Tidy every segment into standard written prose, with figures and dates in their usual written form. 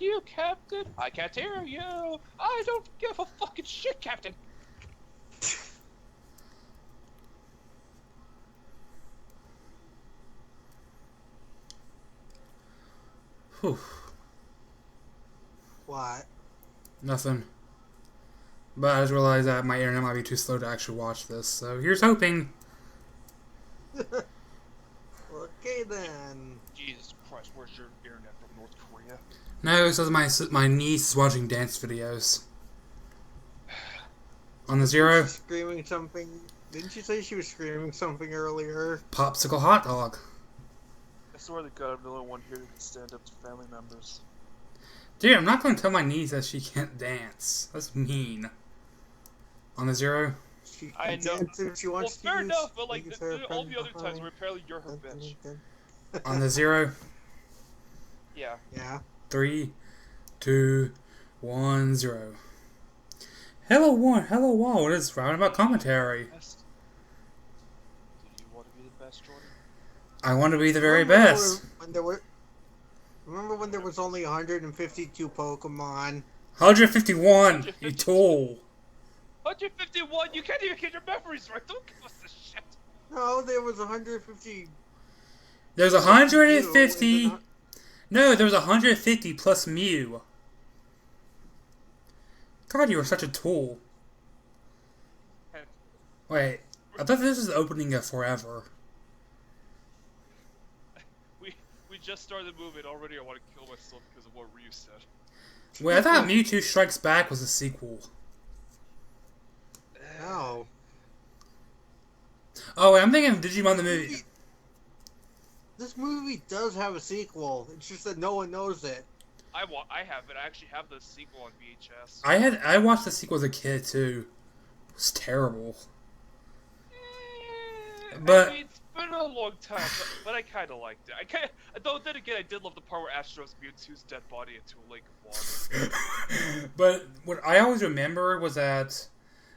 you, Captain. I can't hear you. I don't give a fucking shit, Captain. Whew. What? Nothing. But I just realized that my internet might be too slow to actually watch this, so here's hoping. Okay then. Jesus Christ, where's your internet from North Korea? No, it says my niece is watching dance videos. On the zero. Screaming something. Didn't you say she was screaming something earlier? Popsicle hot dog. I swear to God, I'm the only one here who can stand up to family members. Dude, I'm not going to tell my niece that she can't dance. That's mean. On the zero. She I know. dance if she wants to. Fair enough, but like all the friend other times behind. where apparently you're her bitch. On the zero. Yeah. Yeah. 3, 2, 1, 0. Hello one, hello world. It's Roundabout commentary. Do you want to be the best, Jordan? I want to be the very best. Remember when there was only 152 Pokemon? 151, you tool. 151? You can't even get your memories right. Don't give us this shit. No, there was 150. There's 150. No, there was 150 plus Mew. God, you were such a tool. Wait, I thought this was the opening of Forever. We just started moving already. I want to kill myself because of what Ryu said. Wait, I thought Mewtwo Strikes Back was a sequel. No. Oh, wait, I'm thinking of Digimon the movie. This movie does have a sequel. It's just that no one knows it. I have it. I actually have the sequel on VHS. I watched the sequel as a kid too. It was terrible. But I mean, it's been a long time, but I kind of liked it. Though then again, I did love the part where Ash throws Mewtwo's dead body into a lake of water. But what I always remember was that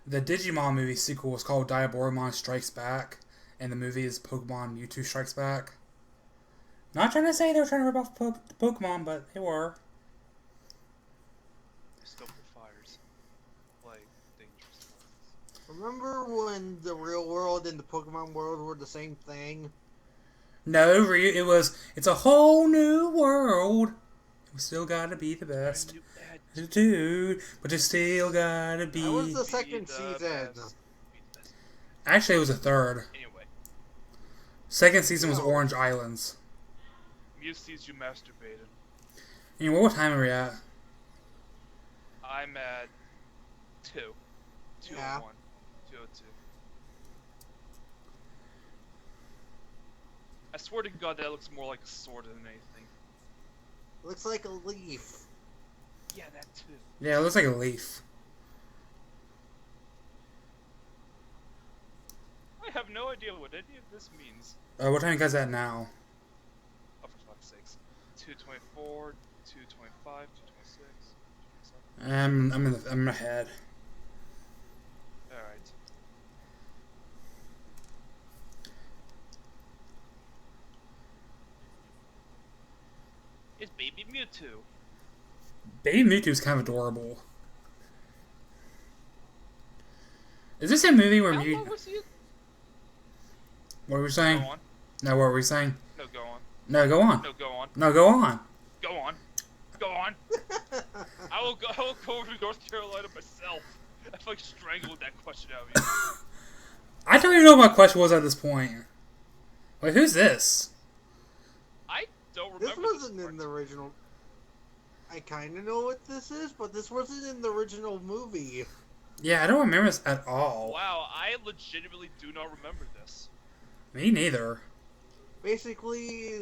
the Digimon movie sequel was called Diaboromon Strikes Back, and the movie is Pokemon Mewtwo Strikes Back. Not trying to say they were trying to rip off Pokemon, but they were. Stoke the fires. Like, dangerous ones. Remember when the real world and the Pokemon world were the same thing? No, it's a whole new world. We still gotta be the best. Dude, but you still gotta be... That was the second season. Actually, it was the third. Anyway. Second season was Orange Islands. Mew sees you masturbated. Anyway, what time are we at? I'm at 2. 2:01. Yeah. 2:02. I swear to God, that looks more like a sword than anything. Looks like a leaf. Yeah, that too. Yeah, it looks like a leaf. I have no idea what any of this means. What time you guys at now? Oh, for fuck's sakes. 2:24, 2:25, 2:26, 2:27. I'm ahead. Alright. It's Baby Mewtwo. Baby Mewtwo's kind of adorable. Is this a movie where Mew... What were we saying? Go on. No, what were we saying? No, go on. No, go on. No, go on. No, go on. Go on. Go on. I will go over to North Carolina myself. I feel like strangled that question out of you. I don't even know what my question was at this point. Wait, who's this? I don't remember. This wasn't in the original. I kind of know what this is, but this wasn't in the original movie. Yeah, I don't remember this at all. Wow, I legitimately do not remember this. Me neither. Basically,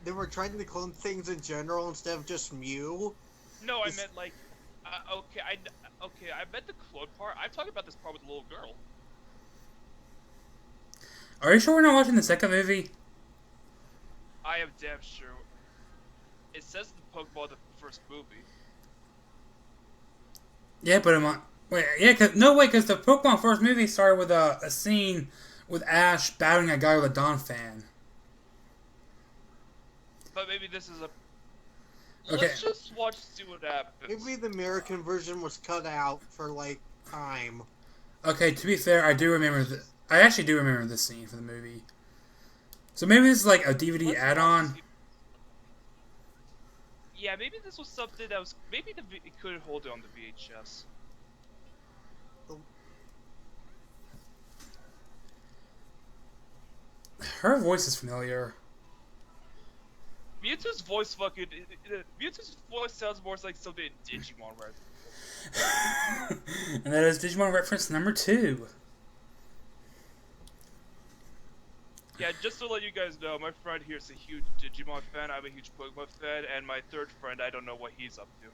they were trying to clone things in general instead of just Mew. No, I meant like, okay, I meant the clone part. I'm talking about this part with the little girl. Are you sure we're not watching the second movie? I am damn sure. It says the Pokemon the first movie. Yeah, but am I... Wait, yeah, because the Pokemon first movie started with a scene with Ash battling a guy with a Dawn fan. But maybe this is a... Okay. Let's just watch, see what happens. Maybe the American version was cut out for like time. Okay, to be fair, I do remember. I actually do remember this scene from the movie. So maybe this is like a DVD Let's add-on. watch, yeah, maybe this was something that was maybe it could hold it on the VHS. Her voice is familiar. Mewtwo's voice Mewtwo's voice sounds more like something in Digimon, right? And that is Digimon reference number 2. Yeah, just to let you guys know, my friend here is a huge Digimon fan, I'm a huge Pokemon fan, and my third friend, I don't know what he's up to.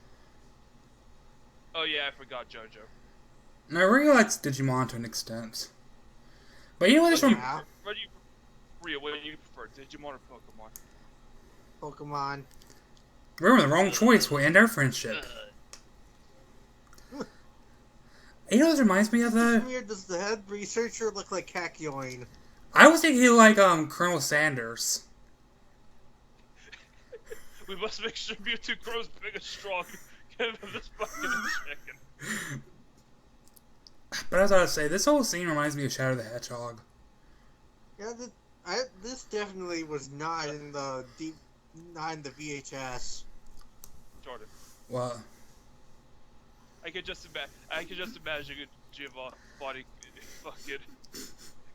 Oh yeah, I forgot JoJo. No, I really likes Digimon to an extent. But you know what this one... What do you prefer, Digimon or Pokemon? Pokemon. Remember, the wrong choice will end our friendship. You know what this reminds me of, though? Weird, does the head researcher look like Kakyoin? I was thinking like Colonel Sanders. We must make sure Mewtwo grows big and strong. Give him this fucking chicken. But as I was saying, this whole scene reminds me of Shadow the Hedgehog. Yeah, this definitely was not in the VHS. Jordan. What? I could just imagine Giovanni fucking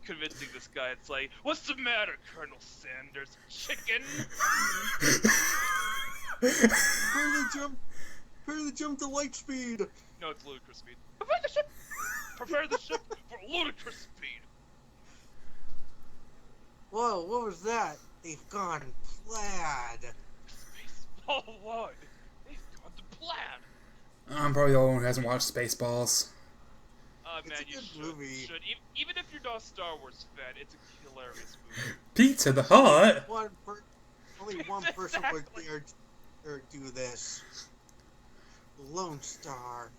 convincing this guy. It's like, what's the matter, Colonel Sanders? Chicken? Prepare the jump to light speed. No, it's ludicrous speed. Prepare the ship for ludicrous speed. Whoa, what was that? They've gone plaid. Spaceball 1. They've gone to plaid. I'm probably the only one who hasn't watched Spaceballs. Man, It's a you good should. movie. You should. Even if you're not a Star Wars fan, it's a hilarious movie. Pizza the Hut. Only one person would Exactly. dare do this. Lone Star.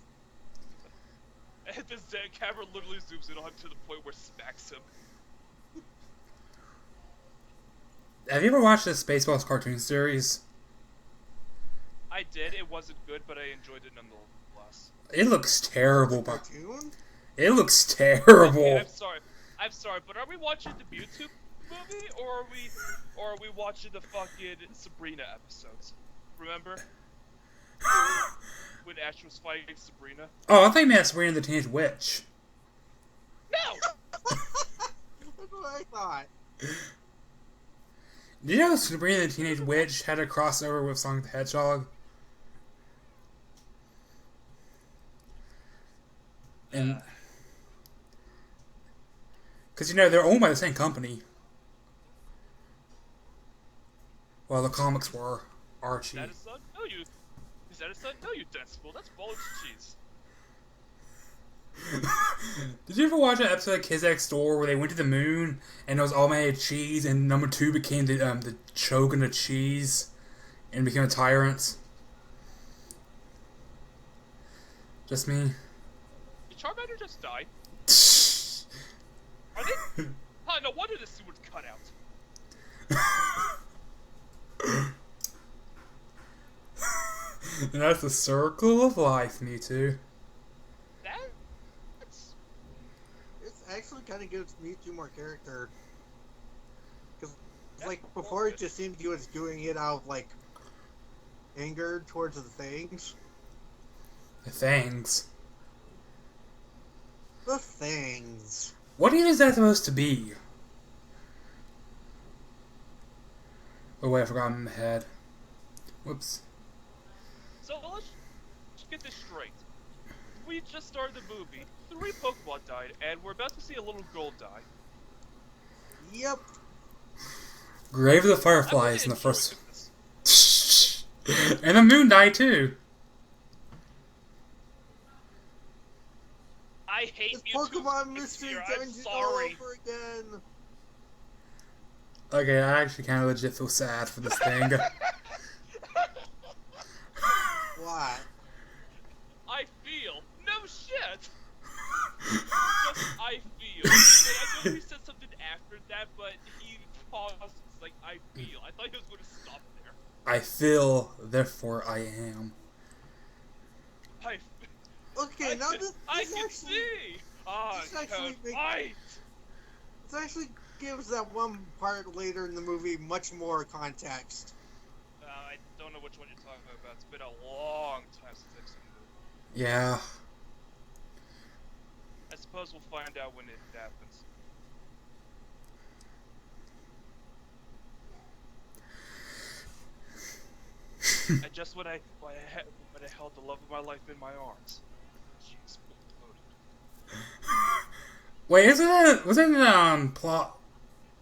And the camera literally zooms in on him to the point where it smacks him. Have you ever watched the Spaceballs cartoon series? I did. It wasn't good, but I enjoyed it nonetheless. It looks terrible. Cartoon? It looks terrible. Okay, I'm sorry, but are we watching the Mewtwo movie, or are we watching the fucking Sabrina episodes? Remember? When Ash was fighting Sabrina? Oh, I thought you meant Sabrina the Teenage Witch. No! That's what I thought. Did you know Sabrina the Teenage Witch had a crossover with Sonic the Hedgehog? And... Because, you know, they're owned by the same company. Well, the comics were. Archie. Is that his son? No, you... Is that his son? No, you decibel. That's Bullet's cheese. Did you ever watch an episode of Kids Next Door where they went to the moon and it was all made of cheese and number 2 became the choke and the cheese and became a tyrant? Just me? Did Charmander just die? Are they? Huh, no wonder the suit was cut out. And that's the circle of life, Mewtwo. That's... It's actually kind of gives Mewtwo more character. Because, like, before it just seemed he was doing it out of, like, anger towards the things. The Fangs. The things. What even is that supposed to be? Oh wait, I forgot I'm in the head. Whoops. So let's get this straight. We just started the movie, 3 Pokemon died, and we're about to see a little girl die. Yep. Grave of the Fireflies in the first... And the moon died too. I hate It's Mewtwo. Pokemon Mystery I'm Dungeon all sorry. over again. Okay, I actually kind of legit feel sad for this thing. What? I feel. No shit! Just, I feel. And I know he said something after that, but he paused. It's like, I feel. I thought he was going to stop there. I feel, therefore I am. Okay, now this can actually, see. this actually gives that one part later in the movie much more context. I don't know which one you're talking about. It's been a long time since I've seen the movie. Yeah. I suppose we'll find out when it happens. Just when I held the love of my life in my arms, she exploded. Wait, plot?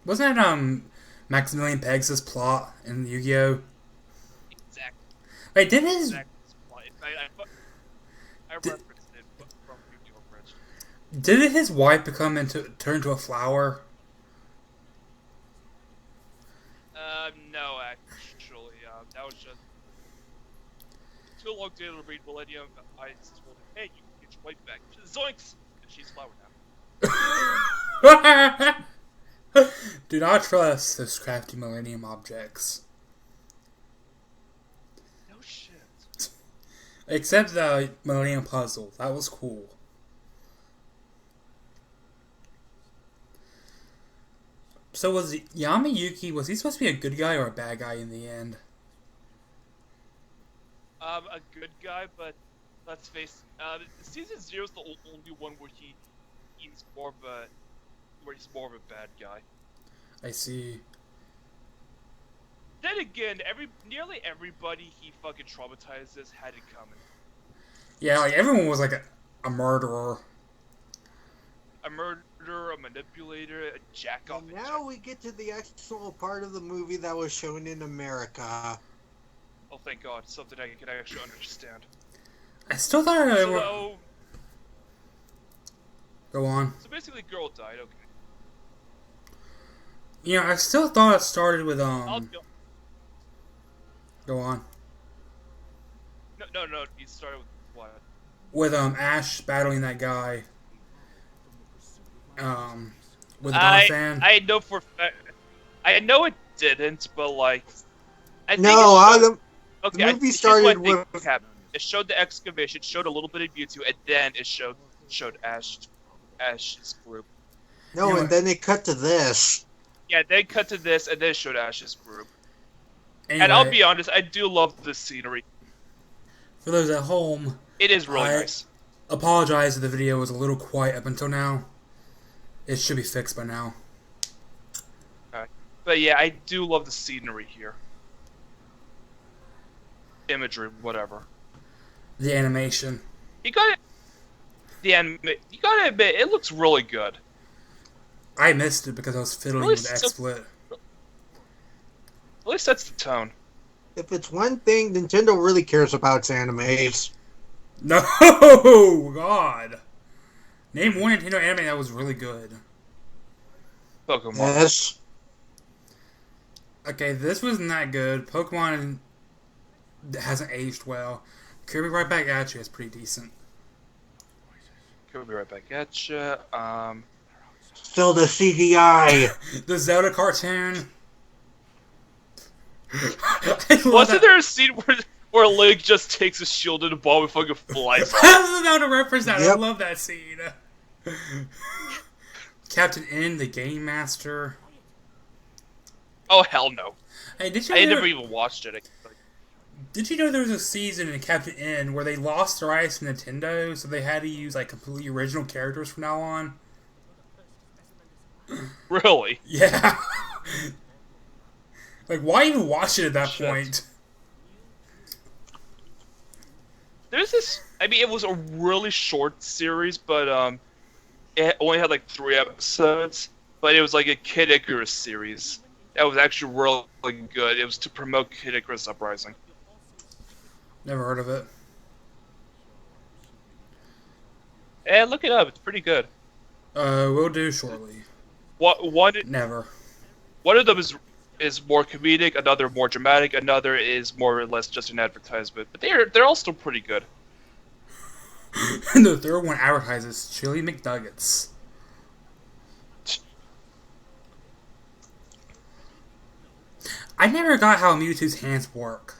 Wasn't it Maximilian Peggs' plot in Yu-Gi-Oh? Exactly. Wait, didn't his Exactly. I referenced it from Yu-Gi-Oh! Bridge. didn't his wife turn into a flower? No, actually, that was just too long to read Millennium. I told him, hey, you can get your wife back. Zoinks! And she's flower now. Do not trust those crafty Millennium objects. No shit. Except the Millennium Puzzle. That was cool. So was Yamayuki, was he supposed to be a good guy or a bad guy in the end? A good guy, but let's face it, season 0 is the only one where he's more of a bad guy. I see. Then again, nearly everybody he fucking traumatizes had it coming. Yeah, like everyone was like a murderer. A murderer, a manipulator, a jack-off. And now we get to the actual part of the movie that was shown in America. Oh, thank God, something I can actually understand. I still thought I were... So, Go on. so basically, girl died. Okay. You know, I still thought it started with I'll go. Go on. No. You started with what? With Ash battling that guy. With the Donphan. I know for fact. I know it didn't, but like. I think No, okay, the movie started with. It showed the excavation, it showed a little bit of Mewtwo, and then it showed Ash's group. No, You know and then it cut to this. Yeah, they cut to this, and then it showed Ash's group. Anyway, And I'll be honest, I do love the scenery. for those at home, It is really nice. Apologize if the video was a little quiet up until now. It should be fixed by now. Okay. But yeah, I do love the scenery here. Imagery, whatever. The animation. You gotta admit, it looks really good. I missed it because I was fiddling with XSplit. At least that's the tone. If it's one thing Nintendo really cares about, it's animes. No, God. Name one Nintendo anime that was really good. Pokemon. Yes. Okay, this wasn't that good. Pokemon hasn't aged well. Kirby Right Back At You is pretty decent. Could be right back at you. Still the CGI. The Zelda cartoon. Wasn't there a scene where Link just takes a shield and a ball and fucking flies? I was about to reference that. Yep. I love that scene. Captain N, the Game Master. Oh hell no! Hey, did you I know, never even watched it. did you know there was a season in Captain N where they lost their rights to Nintendo, so they had to use like completely original characters from now on? Really? Yeah. Like, why even watch it at that Shit. point? There's this. I mean, it was a really short series, but it only had like 3 episodes. But it was like a Kid Icarus series. That was actually really good. It was to promote Kid Icarus Uprising. Never heard of it. And look it up. It's pretty good. We'll do shortly. One Never. one of them is more comedic, another more dramatic, another is more or less just an advertisement. But they're all still pretty good. And the third one advertises Chili McNuggets. I never got how Mewtwo's hands work.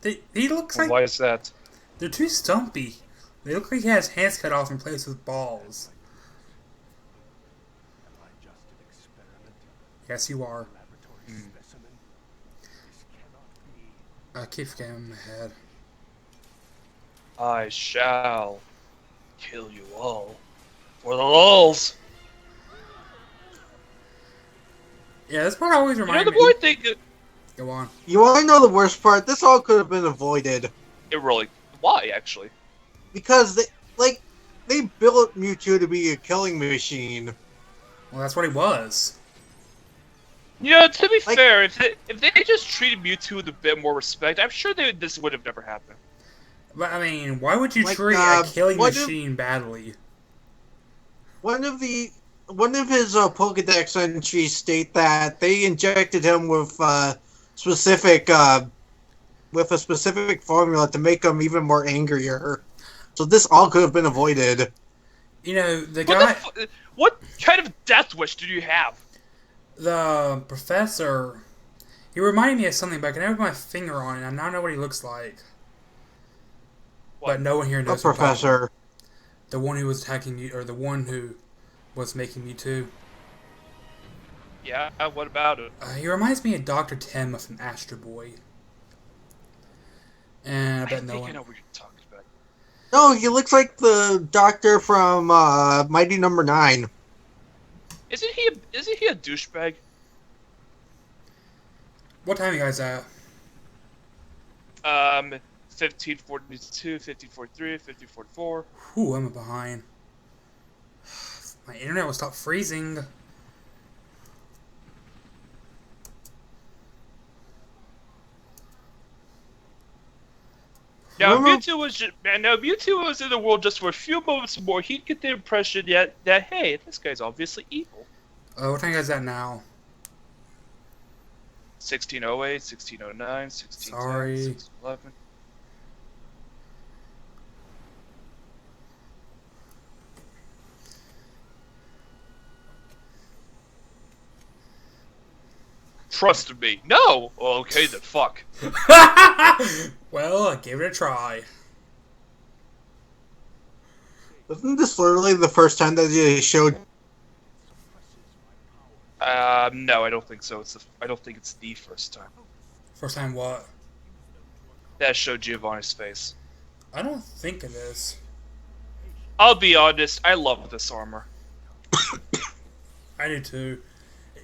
He looks Well, like why is that? they're too stumpy. They look like he has hands cut off and plays with balls. Yes, you are. I keep forgetting in my head. I shall kill you all for the lulz. Yeah, this part always You know, reminds the me. more I think Go on. You want to know the worst part? This all could have been avoided it really. Why actually? because they built Mewtwo to be a killing machine. Well, that's what he was. You know, to be Like- fair, if they just treated Mewtwo with a bit more respect, I'm sure this would have never happened. But I mean, why would you Like, treat a killing what if- machine badly? One of his Pokedex entries state that they injected him with specific with a specific formula to make him even more angrier. So this all could have been avoided. You know, the What, guy, what kind of death wish did you have? the professor, he reminded me of something, but I can never put my finger on it. I now know what he looks like. What? But no one here A knows. what I'm talking professor. about. The one who was attacking me, or the one who was making me too. Yeah, what about it? He reminds me of Dr. Tim of an Astro Boy. And I I bet no think I one. know what you're talking about. No, he looks like the doctor from Mighty Number 9. Isn't he a douchebag? What time are you guys at? 1542, 1543, 1544. Whew, I'm behind. My internet will stop freezing. Now, Remember- Mewtwo was in the world just for a few moments more. He'd get the impression that hey, this guy's obviously evil. What time are you guys at now? 1608, 1609, 1610, Sorry. 1611. Trust me. No! Well, okay, then fuck. Well, I gave it a try. Wasn't this literally the first time that they showed? No, I don't think so. I don't think it's the first time. First time what? That showed Giovanni's face. I don't think it is. I'll be honest, I love this armor. I do too.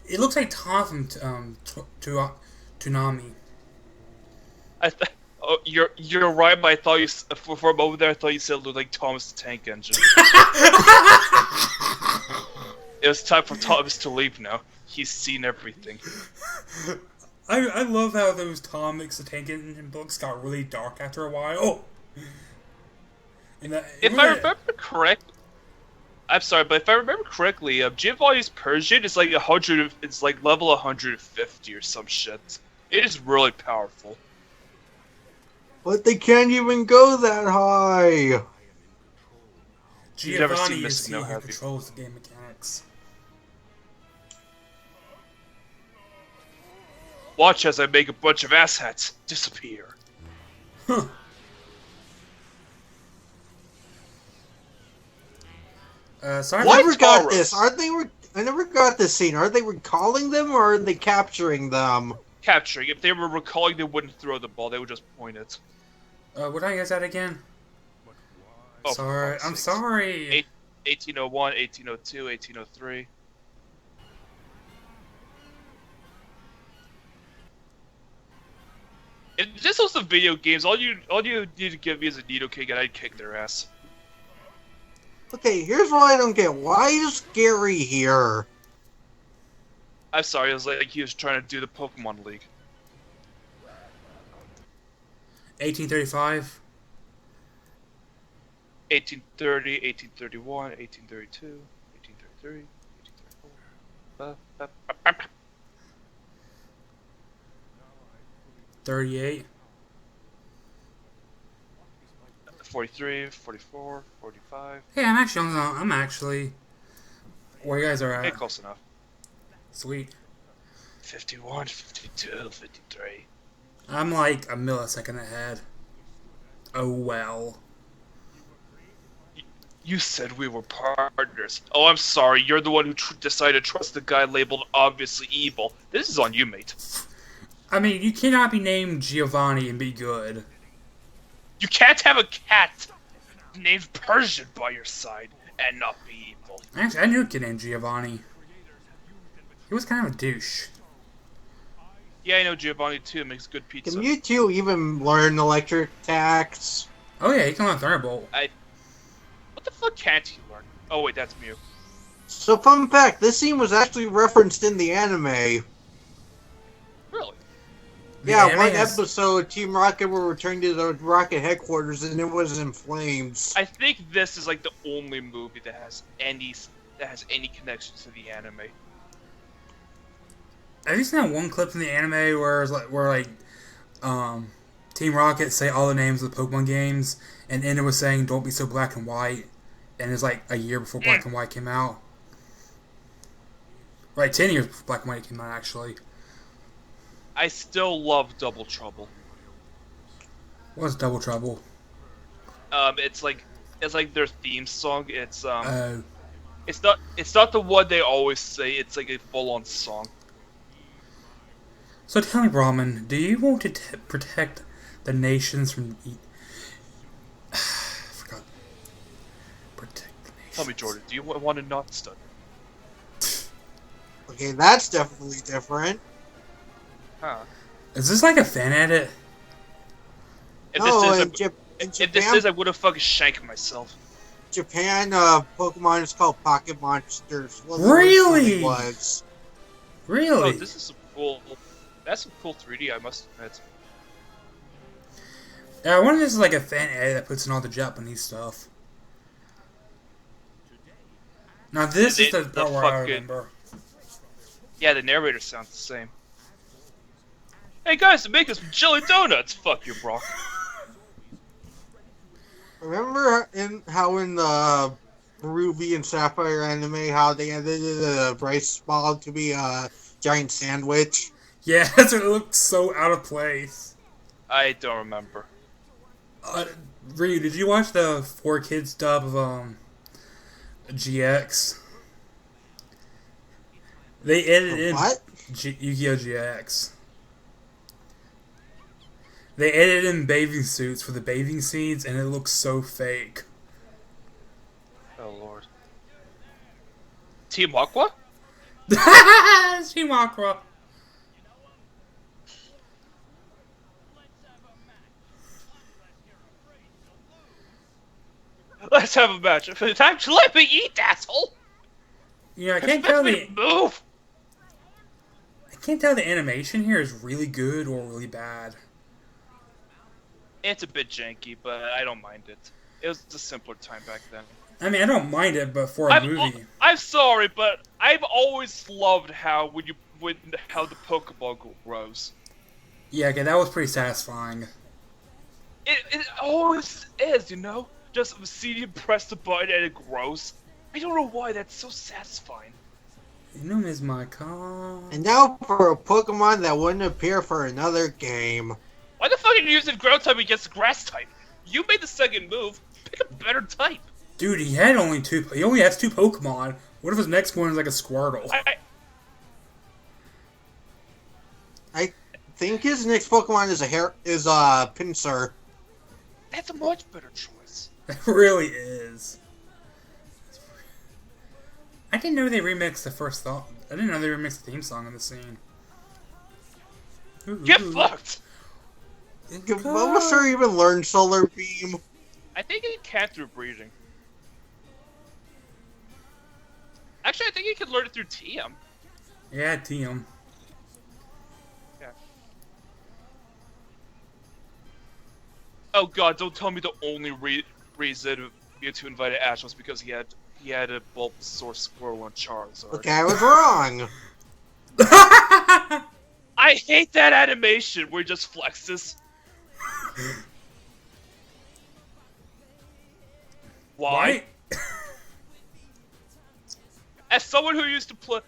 It looks like Tom from Toonami. Oh, you're right, but I thought you for a moment there. I thought you said it looked like Thomas the Tank Engine. It was time for Thomas to leave now. He's seen everything. I love how those Thomas the Tank Engine books got really dark after a while. If I remember correct, I'm sorry, but if I remember correctly, Giovanni's Persian is like 100. It's like level 150 or some shit. It is really powerful. But they can't even go that high. You've never seen Giovanni is Missing he No who Happy. controls the game mechanics. Watch as I make a bunch of asshats disappear. Huh. Sorry. I never got Tauros? this. I never got this scene. Are they recalling them or are they capturing them? Capturing. If they were recalling, they wouldn't throw the ball. They would just point it. What are you guys at again? Oh, Sorry, for I'm fuck's sakes. sorry. 1801, 1802, 1803. If this was the video games, all you need to give me is a Nido King and I'd kick their ass. Okay, here's what I don't get. Why is Gary here? I'm sorry, it was like he was trying to do the Pokemon League. 1835. 1830, 1831, 1832, 1833, 1834. 38. 43, 44, 45. Hey, I'm actually where you guys are Okay, at. close enough. Sweet. 51, 52, 53. I'm like a millisecond ahead. Oh well. You said we were partners. Oh, I'm sorry. You're the one who decided to trust the guy labeled obviously evil. This is on you, mate. I mean, you cannot be named Giovanni and be good. You can't have a cat named Persian by your side and not be evil. Actually, I knew a kid named Giovanni. He was kind of a douche. Yeah, I know Giovanni too. Makes good pizza. Can you two even learn electric attacks? Oh yeah, he can learn Thunderbolt. What the fuck can't he learn? Oh wait, that's Mew. So, fun fact, this scene was actually referenced in the anime. Really? The Yeah, anime one has- episode, Team Rocket will return to the Rocket headquarters, and it was in flames. I think this is like the only movie that has any connection to the anime. Have you seen that one clip from the anime where it's like, Team Rocket say all the names of the Pokemon games, and Enda was saying, "Don't be so black and white," and it's like a year before Black and White came out. Right, 10 years before Black and White came out, actually. I still love Double Trouble. What's Double Trouble? It's like their theme song. It's Oh. it's not the one they always say. It's like a full-on song. So tell me, Brahman, do you want to protect the nations from... I forgot. Protect the nations. Tell me, Jordan, do you want to not study? Okay, that's definitely different. Huh? Is this like a fan edit? If No, this is, in if Japan, this is, I would have fucking shanked myself. Japan, Pokemon is called Pocket Monsters. Well, Really? it was. Oh, Really? this is some cool. That's some cool 3D, I must admit. Yeah, I wonder if this is like a fan edit that puts in all the Japanese stuff. Now this is the part where I fucking- remember. Yeah, the narrator sounds the same. Hey guys, make us some chili donuts. Fuck you, Brock. Remember how in the Ruby and Sapphire anime, how they edited a rice ball to be a giant sandwich? Yeah, that's what it looked so out of place. I don't remember. Ryu, did you watch the 4Kids dub of GX? They edited in What? Yu-Gi-Oh! GX. They edited in bathing suits for the bathing scenes, and it looks so fake. Oh lord. Team Aqua? Team Aqua. Let's have a match. Time to let me eat, asshole. You know, I can't tell Expect me the to move. animation here is really good or really bad. It's a bit janky, but I don't mind it. It was a simpler time back then. I mean, I don't mind it, but for a movie, I'm sorry, but I've always loved how how the Pokeball grows. yeah, okay, that was pretty satisfying. It always is, you know. Just see you press the button and it grows. I don't know why that's so satisfying. You know, is my car. And now for a Pokemon that wouldn't appear for another game. Why the fuck are you using ground type against the grass type? You made the second move. Pick a better type. Dude, he only has two Pokemon. What if his next one is like a Squirtle? I think his next Pokemon is a Pinsir. That's a much better choice. It really is. I didn't know they remixed the first thought. I didn't know they remixed the theme song in the scene. Get fucked. Can Bulbasaur even learn Solar Beam? I think it can through breeding. Actually, I think you can learn it through TM. Yeah, TM. Yeah. Oh god, don't tell me the only reason Mewtwo invited Ash was because he had a Bulbasaur Squirrel on Charizard. Okay, I was wrong. I hate that animation where he just flexes. Why? As someone who used to play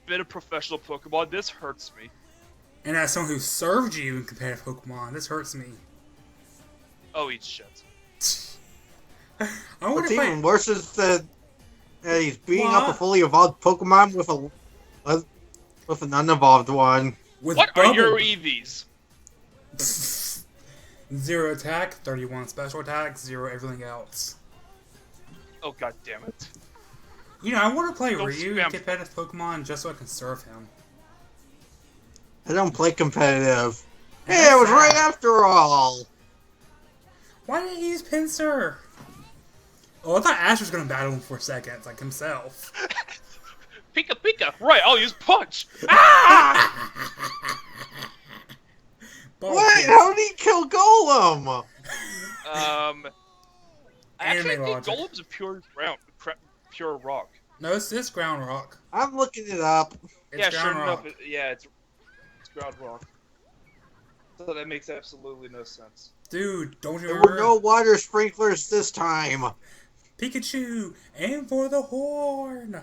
been a professional Pokemon, this hurts me. And as someone who served you in competitive Pokemon, this hurts me. Oh, eat shit. I wonder What's if even worse is that he's beating up a What? fully evolved Pokemon with an unevolved one. with What are your Bubble- EVs? 0 attack, 31 special attack, 0 everything else. Oh, god damn it. You know, I want to play Don't Ryu in spam. competitive Pokemon just so I can serve him. I don't play competitive. And Hey, I was that's right sad. after all. Why didn't he use Pinsir? Oh, I thought Ash was going to battle him for a second, like himself. Pika Pika! Right, I'll use Punch! Ah! Ball What? kids. How did he kill Golem? I actually Anime think logic. Golem's a pure rock. No, it's ground rock. I'm looking it up. It's Yeah, ground sure rock. enough. It's ground rock. So that makes absolutely no sense. Dude, don't you There remember? were no water sprinklers this time. Pikachu, aim for the horn.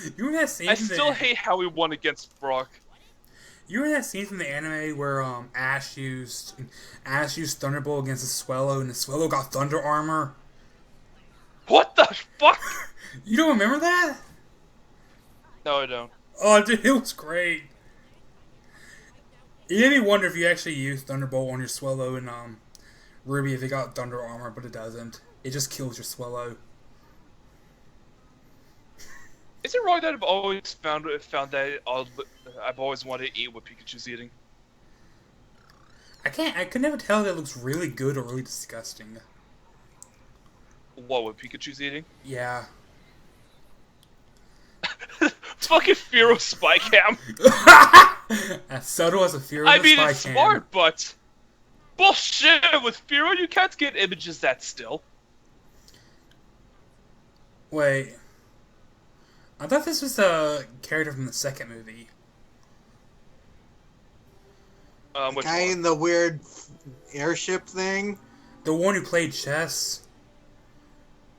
You remember that scene? I from still the, hate how we won against Brock. You remember that scene from the anime where Ash used Thunderbolt against the Swellow, and the Swellow got Thunder Armor? What the fuck? You don't remember that? No, I don't. Oh, dude, it was great. It made me wonder if you actually used Thunderbolt on your Swellow and Ruby if it got Thunder Armor, but it doesn't. It just kills your Swellow. Is it wrong that I've always found that I've always wanted to eat what Pikachu's eating? I could never tell if it looks really good or really disgusting. What Pikachu's eating? Yeah. Fucking Fearow Spy Cam. As subtle as a fear I of a mean, spy it's can. smart, but bullshit. With Fearow, you can't get images that still. Wait. I thought this was the character from the second movie. Which Guy one? in the weird airship thing. The one who played chess.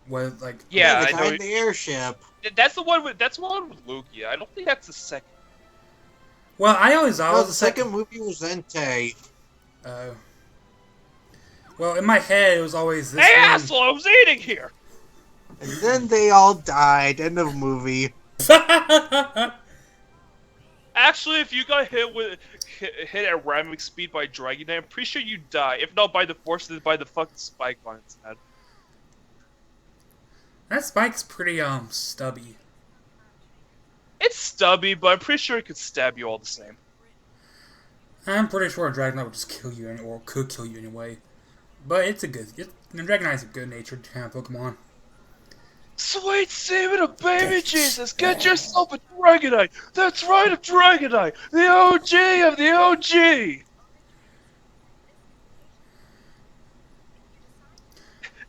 Was like... Yeah, the I guy know. in the airship. That's the one with Lugia. I don't think that's the second. Well, I always thought it No, was the second movie was Entei. Well, in my head, it was always this Hey, one. asshole! I was eating here. And then they all died. End of movie. Actually, if you got hit at ramming speed by Dragonite, I'm pretty sure you die. If not by the force, then by the fucking spike on its head. That spike's pretty, stubby. It's stubby, but I'm pretty sure it could stab you all the same. I'm pretty sure a Dragonite would just kill you, or could kill you anyway. But it's a good... Dragonite's a good-natured kind of Pokemon. Sweet semen of baby Jesus, get yourself a Dragonite! That's right, a Dragonite! The OG of the OG!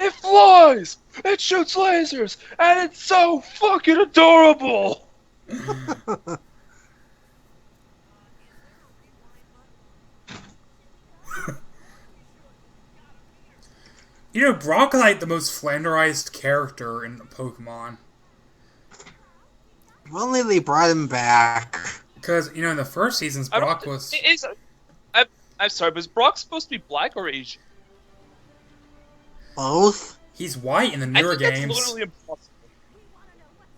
It flies! It shoots lasers! And it's so fucking adorable! You know, Brock is like the most flanderized character in Pokemon. If only they brought him back. Because, you know, in the first seasons, Brock was... I'm sorry, but is Brock supposed to be black or Asian? Both? He's white in the I newer think that's games. literally impossible.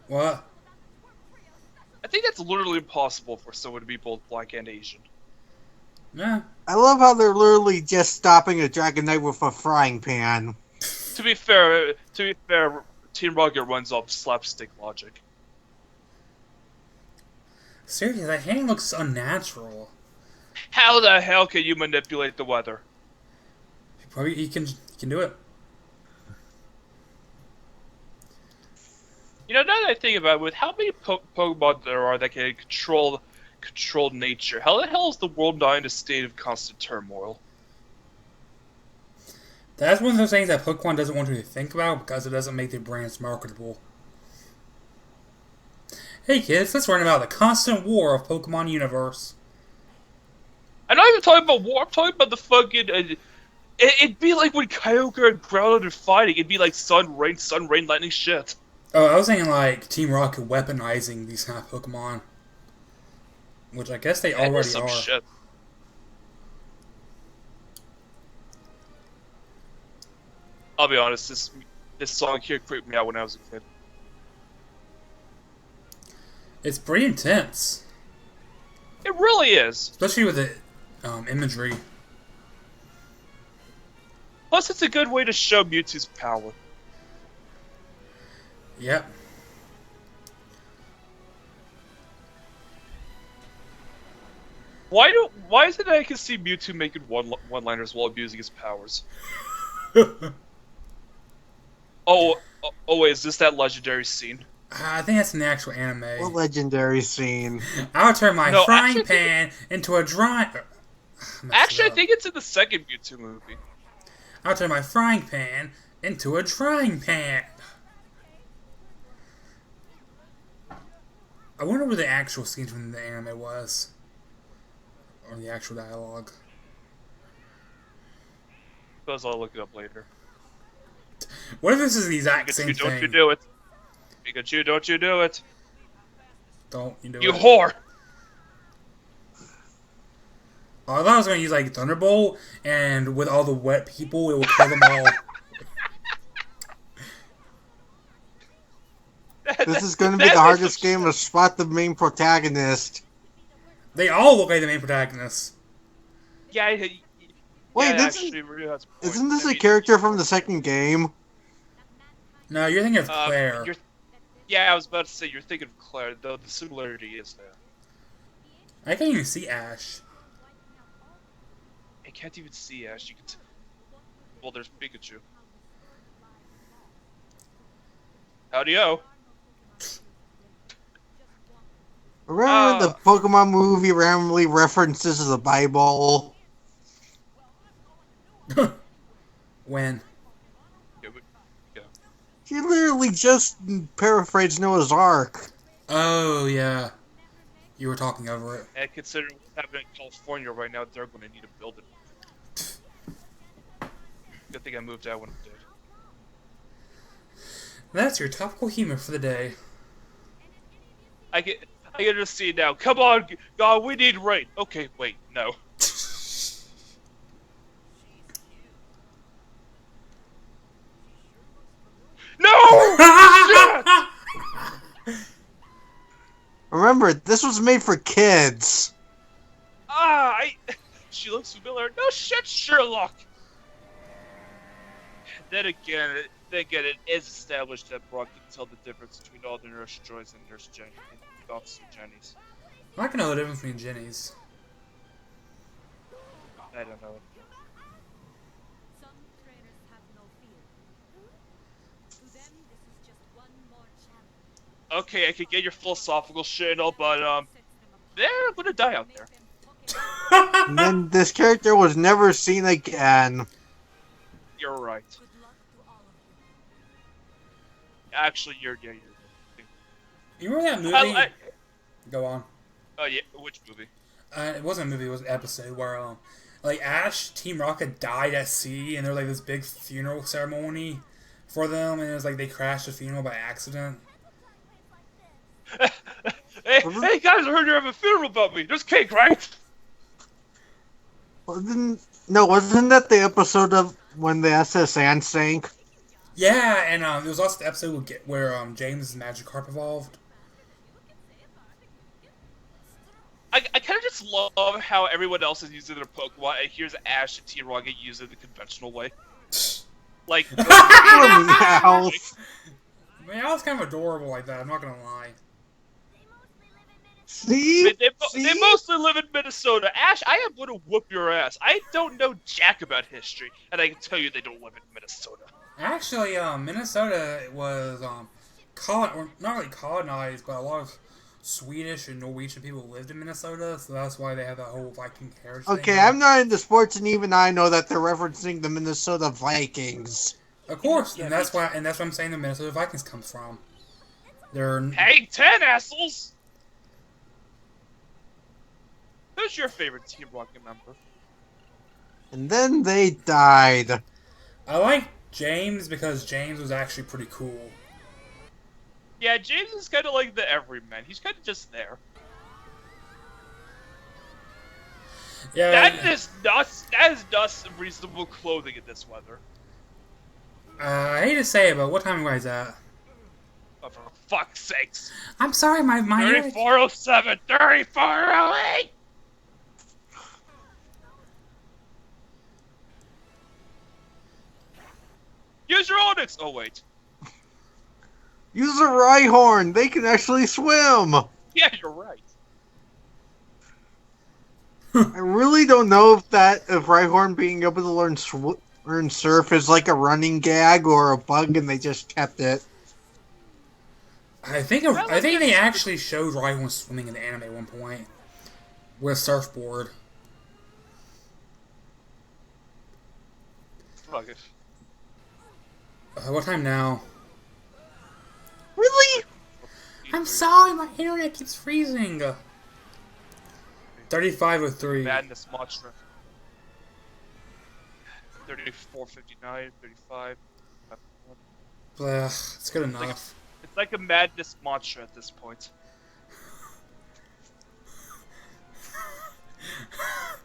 What? I think that's literally impossible for someone to be both black and Asian. Nah. I love how they're literally just stopping a Dragonite with a frying pan. To be fair, Team Rocket runs off slapstick logic. Seriously, that hand looks unnatural. How the hell can you manipulate the weather? Probably he can do it. You know, now that I think about it, with how many Pokemon there are that can control nature, how the hell is the world not in a state of constant turmoil? That's one of those things that Pokemon doesn't want you to think about because it doesn't make their brands marketable. Hey kids, let's learn about the constant war of Pokemon universe. I'm not even talking about war, I'm talking about the fucking... it'd be like when Kyogre and Groudon are fighting, it'd be like sun, rain, lightning, shit. Oh, I was thinking like Team Rocket weaponizing these kind of Pokemon, which I guess they That is already some are. shit. I'll be honest, this song here creeped me out when I was a kid. It's pretty intense, It really is. especially with the imagery. Plus, it's a good way to show Mewtwo's power. Yep. Why is it that I can see Mewtwo making one-liners while abusing his powers? Oh, wait, is this that legendary scene? I think that's in the actual anime. What legendary scene? I would turn my No, frying actually, pan into a dry. Actually, I think it's in the second Mewtwo movie. I would turn my frying pan into a drying pan. I wonder where the actual scene from the anime was, or the actual dialogue. Suppose I'll look it up later. What if this is the exact same Pikachu, don't thing? you do it. Pikachu, don't you do it. Don't you do You it? whore! I thought I was going to use like Thunderbolt, and with all the wet people, it will kill them all. This is going to be the hardest game to spot the main protagonist. They all look like the main protagonists. Yeah, Wait, yeah, this actually, really has a point. isn't this I a mean, character from the second game? No, you're thinking of Claire. Yeah, I was about to say you're thinking of Claire, though the similarity is there. I can't even see Ash. I can't even see Ash. You can. Well, there's Pikachu. Howdy-o. Remember when the Pokemon movie randomly references the Bible? When? Yeah. She literally just paraphrased Noah's Ark. Oh, yeah. You were talking over it. And considering what's happening in California right now, they're going to need a building. Good thing I moved out when I did. That's your topical humor for the day. I can just see it now. Come on, God, we need rain. Okay, wait, no. No! Shit! Remember, this was made for kids. She looks familiar. No shit, Sherlock. Then again, it is established that Brock can tell the difference between all the Nurse Joys and Nurse Jenny, and Officer Jenny's. I'm not gonna know the difference between Jenny's. I don't know. Some trainers have no fear. To them, this is just one more challenge. Okay, I could get your philosophical shit and all, but they're gonna die out there. And then this character was never seen again. You're right. Good luck to all of you. Actually, you're right. You remember that movie? Go on. Oh yeah, which movie? It wasn't a movie, it was an episode where, like, Ash, Team Rocket died at sea, and there was, like, this big funeral ceremony for them, and it was like they crashed the funeral by accident. Hey guys, I heard you have a funeral about me. There's cake, right? Wasn't that the episode of when the SS Anne sank? Yeah, and there was also the episode where James' Magikarp evolved. I kind of just love how everyone else is using their Pokemon, and here's Ash and Team Rocket using it the conventional way. Like, Meowth. Man, I was kind of adorable like that, I'm not gonna lie. See? they mostly live in Minnesota. Ash, I am going to whoop your ass. I don't know jack about history, and I can tell you they don't live in Minnesota. Actually, Minnesota was not really colonized, but a lot of Swedish and Norwegian people lived in Minnesota, so that's why they have that whole Viking carriage thing. Okay, I'm not into sports, and even I know that they're referencing the Minnesota Vikings. Of course, and that's why I'm saying the Minnesota Vikings come from. They're Hey, 10 assholes! Who's your favorite Team Rocket member? And then they died. I like James because James was actually pretty cool. Yeah, James is kind of like the everyman. He's kind of just there. Yeah, That is not. That is not reasonable clothing in this weather. I hate to say it, but what time are you guys at? Oh, for fuck's sakes! I'm sorry, my internet. 3407, 3408. Use your Onyx! Oh, wait. Use a Rhyhorn. They can actually swim. Yeah, you're right. I really don't know if Rhyhorn being able to learn Surf is like a running gag or a bug, and they just kept it. I think they actually showed Rhyhorn swimming in the anime at one point with a surfboard. Fuck it. What time now? Really? I'm sorry, my internet keeps freezing. 35:03. Madness Monster. 34:59, 35. Blah, it's good enough. It's like a Madness Monster at this point.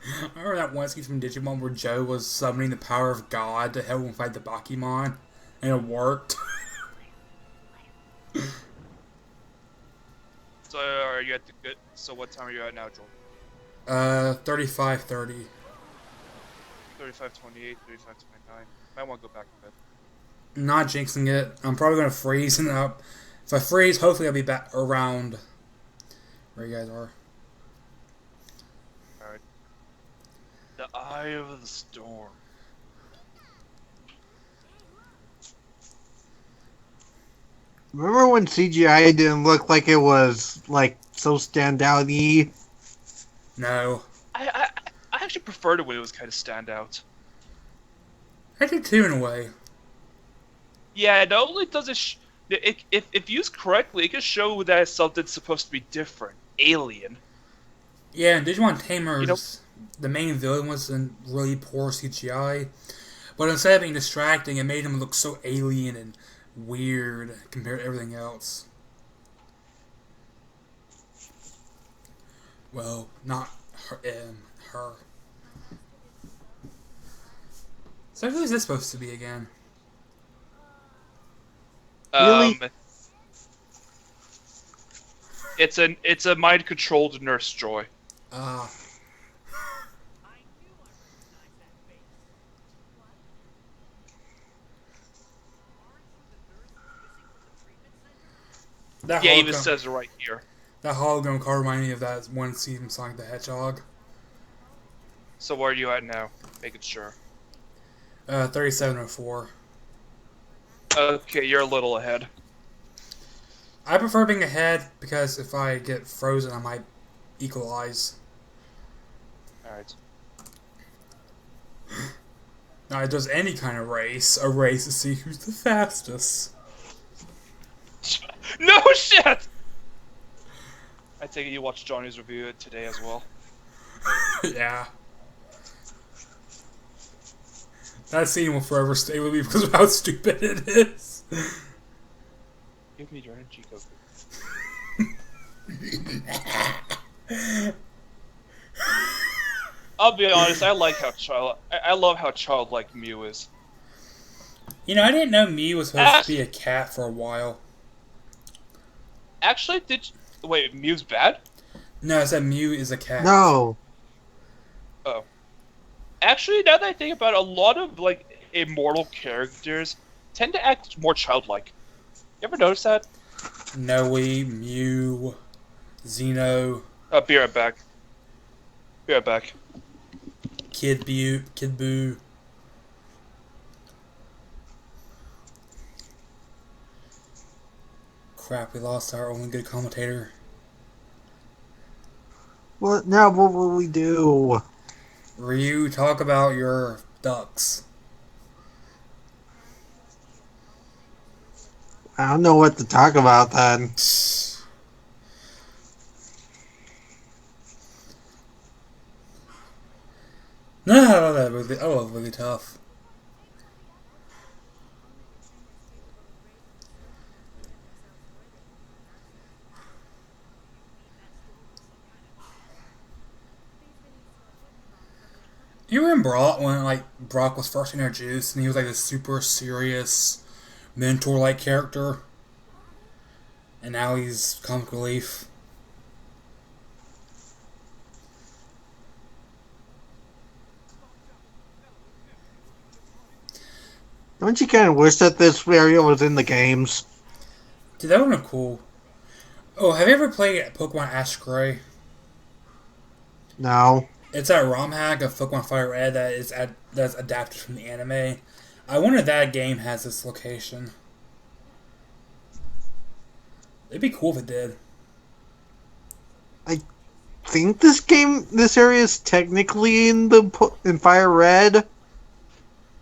I remember that one scene from Digimon where Joe was summoning the power of God to help him fight the Bakimon, and it worked. So are you at the good? So what time are you at now, Joel? 35:30. 35:28, 35:29. Might want to go back to bed. Not jinxing it. I'm probably gonna freeze and up. If I freeze, hopefully I'll be back around where you guys are. Alright. The Eye of the Storm. Remember when CGI didn't look like it was like so standout-y? No. I actually preferred it when it was kind of standout. I do too, in a way. Yeah, not only does if used correctly, it can show that something's supposed to be different, alien. Yeah, in Digimon Tamers, the main villain was in really poor CGI. But instead of being distracting, it made him look so alien and weird compared to everything else. Well, not her. Her. So who is this supposed to be again? Really? It's a mind controlled Nurse Joy. Ah. That Yeah, it even hologram, says it right here. that hologram card reminded me of that one scene from Sonic the Hedgehog. So where are you at now? Making sure. 37:04. Okay, you're a little ahead. I prefer being ahead because if I get frozen, I might equalize. Alright. Now, it does any kind of race, a race to see who's the fastest. No shit! I take it you watched Johnny's review today as well. Yeah. That scene will forever stay with me because of how stupid it is. Give me your energy, Goku. I'll be honest, I like how I love how childlike Mew is. You know, I didn't know Mew was supposed to be a cat for a while. Actually, wait, Mew's bad? No, I said Mew is a cat. No. Oh. Actually, now that I think about it, a lot of like immortal characters tend to act more childlike. You ever notice that? Noe, Mew, Xeno, Be right back. Be right back. Kid Boo. Crap, we lost our only good commentator. What now? What will we do? Ryu, talk about your ducks. I don't know what to talk about then. No, I love that movie. I love Really Tough. You remember Brock when like Brock was first introduced and he was like this super serious mentor-like character, and now he's comic relief. Don't you kind of wish that this area was in the games? Dude, that would have been cool. Oh, have you ever played Pokemon Ash Gray? No. It's that ROM hack of Pokemon Fire Red that's adapted from the anime. I wonder if that game has this location. It'd be cool if it did. I think this area is technically in Fire Red,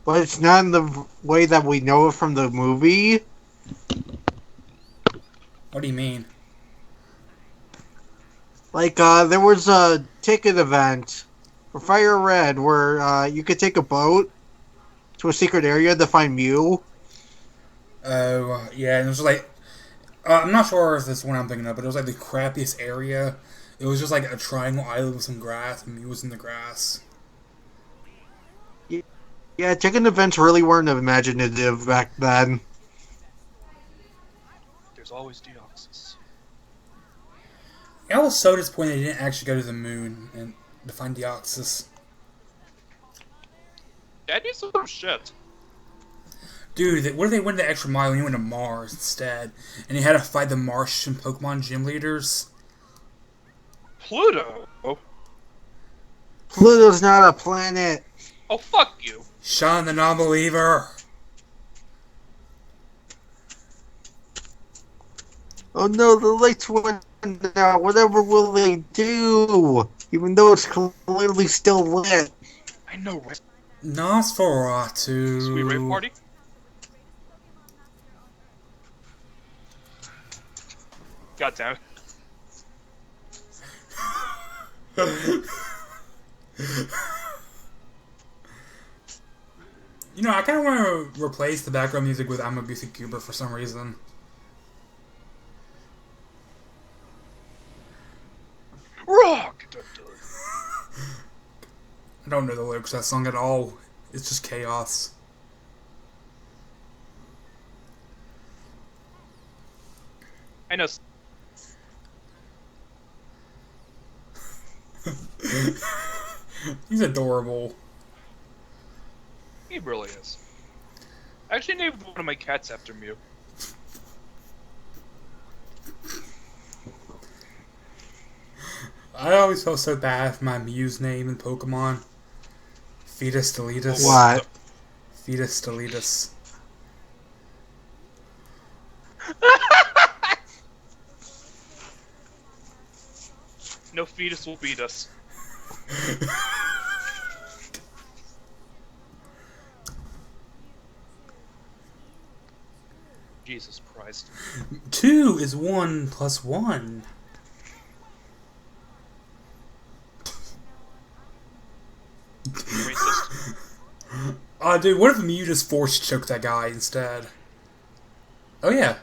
but it's not in the way that we know it from the movie. What do you mean? Like, there was a ticket event for Fire Red where you could take a boat to a secret area to find Mew. Oh, yeah, and it was like... I'm not sure if this one I'm thinking of, but it was like the crappiest area. It was just like a triangle island with some grass, and Mew was in the grass. Yeah, ticket events really weren't imaginative back then. There's always Deoxys. I was so disappointed they didn't actually go to the moon and to find Deoxys. That needs some shit. Dude, what if they went the extra mile and he went to Mars instead? And he had to fight the Martian Pokemon gym leaders? Pluto? Pluto's not a planet. Oh, fuck you. Sean the non-believer! Oh no, the lights went out. Whatever will they do? Even though it's clearly still lit. I know, right? Nosferatu. Sweet rave party? God damn it. You know, I kind of want to replace the background music with I'm a Goofy Goober for some reason. Rock! I don't know the lyrics to that song at all. It's just chaos. I know. He's adorable. He really is. I actually named one of my cats after Mew. I always felt so bad for my Mew's name in Pokemon. Fetus Deletus. What? Fetus Deletus. No fetus will beat us. Jesus Christ. 2 is 1 plus 1. Racist. Dude, what if Mew just force choked that guy instead? Oh, yeah.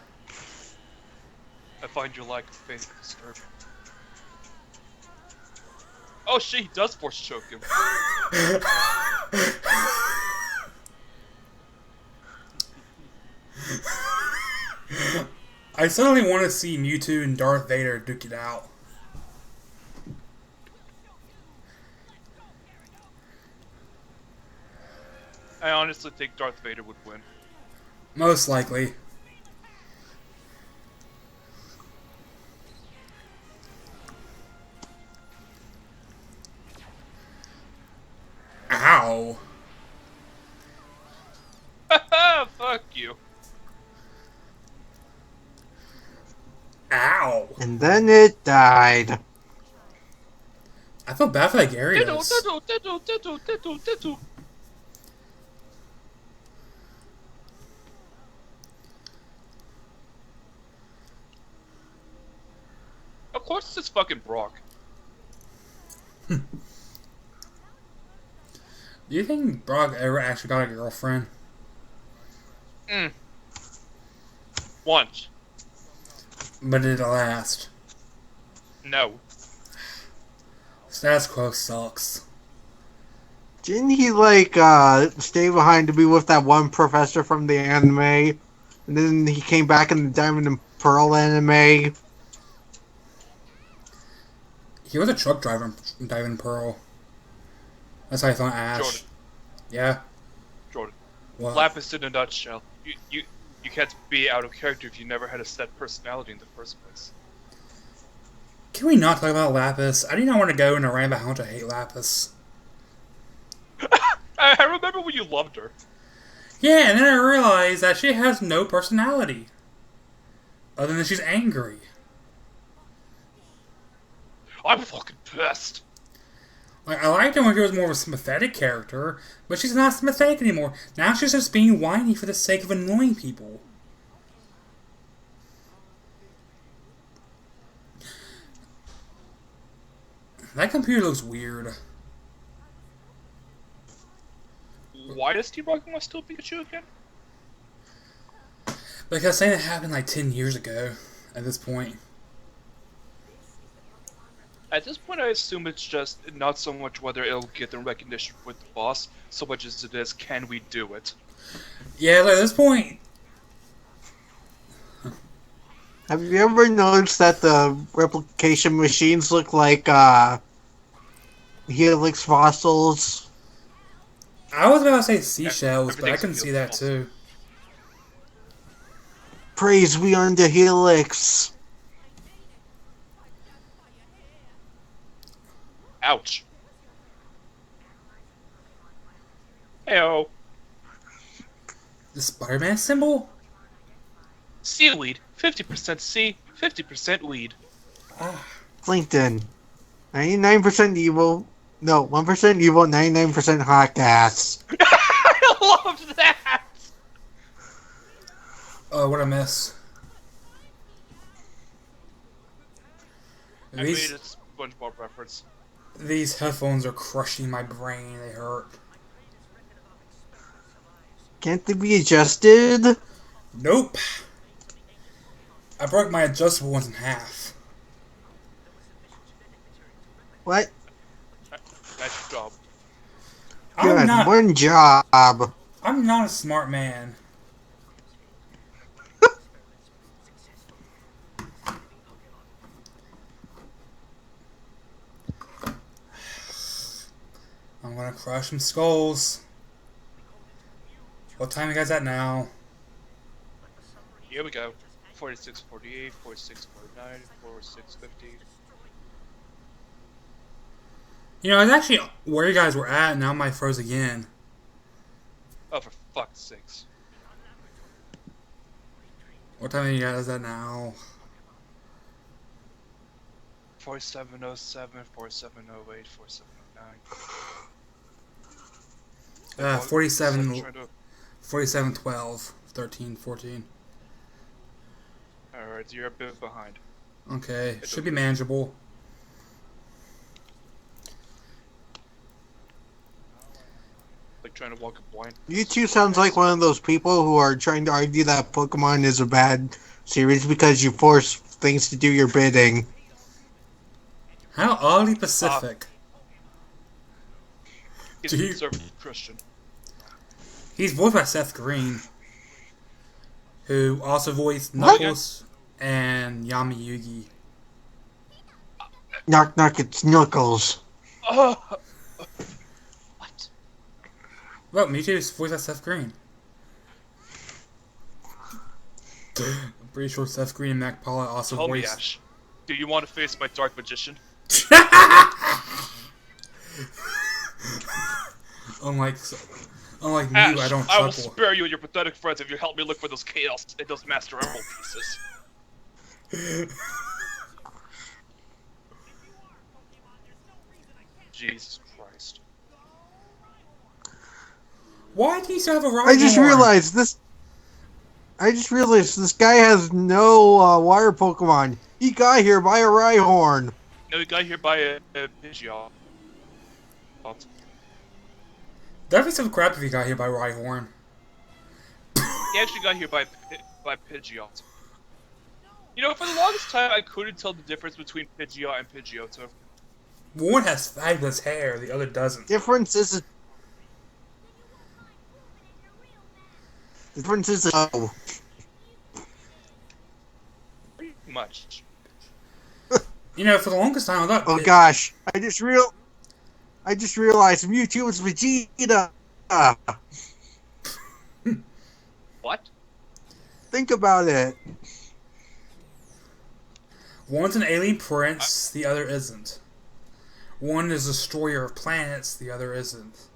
I find your lack of faith disturbing. Oh shit, he does force choke him. I suddenly want to see Mewtwo and Darth Vader duke it out. I honestly think Darth Vader would win. Most likely. Ow. Fuck you. Ow. And then it died. I feel bad for that Diddle, Gyarados. diddle, diddle, diddle, diddle, diddle. Of course it's fucking Brock. Do you think Brock ever actually got a girlfriend? Once. But did it last? No. Status quo sucks. Didn't he stay behind to be with that one professor from the anime? And then he came back in the Diamond and Pearl anime. He was a truck driver in Diamond Pearl. That's how I found Ash. Jordan. Yeah. Jordan. What? Lapis in a nutshell. You can't be out of character if you never had a set personality in the first place. Can we not talk about Lapis? I do not want to go into a rant about how much I hate Lapis. I remember when you loved her. Yeah, and then I realized that she has no personality. Other than she's angry. I'm fucking pissed. Like, I liked her when she was more of a sympathetic character, but she's not sympathetic anymore. Now she's just being whiny for the sake of annoying people. That computer looks weird. Why does Team Rocket want to steal Pikachu again? Because saying it happened like 10 years ago at this point. At this point, I assume it's just not so much whether it'll get the recognition with the boss, so much as it is, can we do it? Yeah, like, at this point... Have you ever noticed that the replication machines look like helix fossils? I was about to say seashells, but I Everything's can see that false. too. Praise beyond the helix. Ouch. Heyo. The Spider-Man symbol? Seaweed. 50% sea, 50% weed. Ah. LinkedIn. 99% evil. No, 1% evil, 99% hot gas. I love that! Oh, what a mess. I made a SpongeBob reference. These headphones are crushing my brain. They hurt. Can't they be adjusted? Nope. I broke my adjustable ones in half. What? Nice job. Good, one job. I'm not a smart man. I'm gonna crush some skulls. What time you guys at now? Here we go. 46:48, 46:49, 46:50. You know, it's actually where you guys were at, and now my froze again. Oh, for fuck's sakes. What time are you guys at now? 47:07, 47:08, 47:09. 47, Trying to... 47, 12, 13, 14. Alright, you're a bit behind. Okay, should be manageable. Like trying to walk a blind. You two sounds like one of those people who are trying to argue that Pokemon is a bad series because you force things to do your bidding. How oddly Pacific. He's Do a you- conservative Christian. He's voiced by Seth Green, who also voiced Knuckles and Yami Yugi. Knock knock, it's Knuckles. What? Well, Mewtwo's voiced by Seth Green. I'm pretty sure Seth Green and Mac Paula also Tell me, voiced... Ash. Do you want to face my dark magician? Unlike you, Ash, I don't I will chuckle. spare you and your pathetic friends if you help me look for those chaos and those Master Emerald pieces. Jesus Christ. Why do you still have a Rhyhorn? I just realized this guy has no water Pokemon. He got here by a Rhyhorn. No, we got here by a Pidgeot. That'd be some crap if he got hit by Rhyhorn. He actually got here by Pidgeot. You know, for the longest time, I couldn't tell the difference between Pidgeot and Pidgeotto. One has fabulous hair, the other doesn't. Difference is The difference is oh. Pretty much. You know, for the longest time, I thought. Oh gosh, I just realized Mewtwo was Vegeta. What? Think about it. One's an alien prince, the other isn't. One is a destroyer of planets, the other isn't.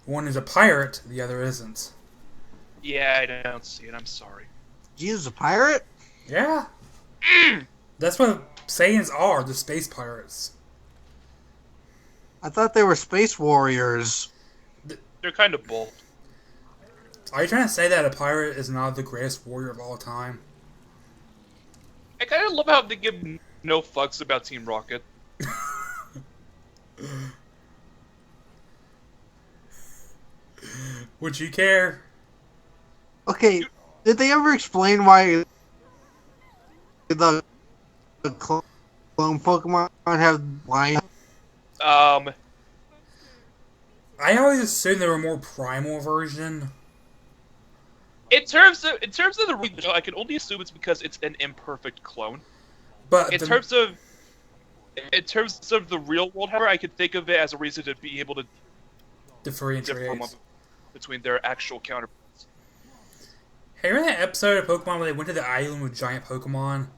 One is a pirate, the other isn't. Yeah, I don't see it. I'm sorry. Vegeta's a pirate? Yeah. That's what Saiyans are, the space pirates. I thought they were space warriors. They're kind of bold. Are you trying to say that a pirate is not the greatest warrior of all time? I kind of love how they give no fucks about Team Rocket. Would you care? Okay, did they ever explain why the clone Pokemon have lines? I always assumed they were more primal version. In terms of the region, I can only assume it's because it's an imperfect clone. But In terms of the real world, however, I could think of it as a reason to be able to differentiate between their actual counterparts. Hey, remember that episode of Pokemon where they went to the island with giant Pokemon?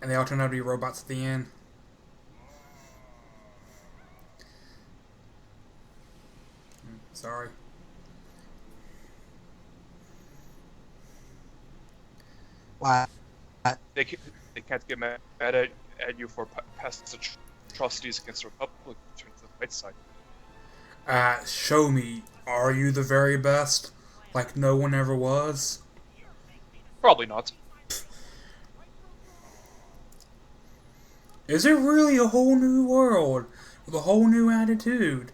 And they all turned out to be robots at the end? Sorry. What? They can't get mad at you for past atrocities against the Republic. Turn to the right side. Show me. Are you the very best? Like no one ever was? Probably not. Is it really a whole new world? With a whole new attitude?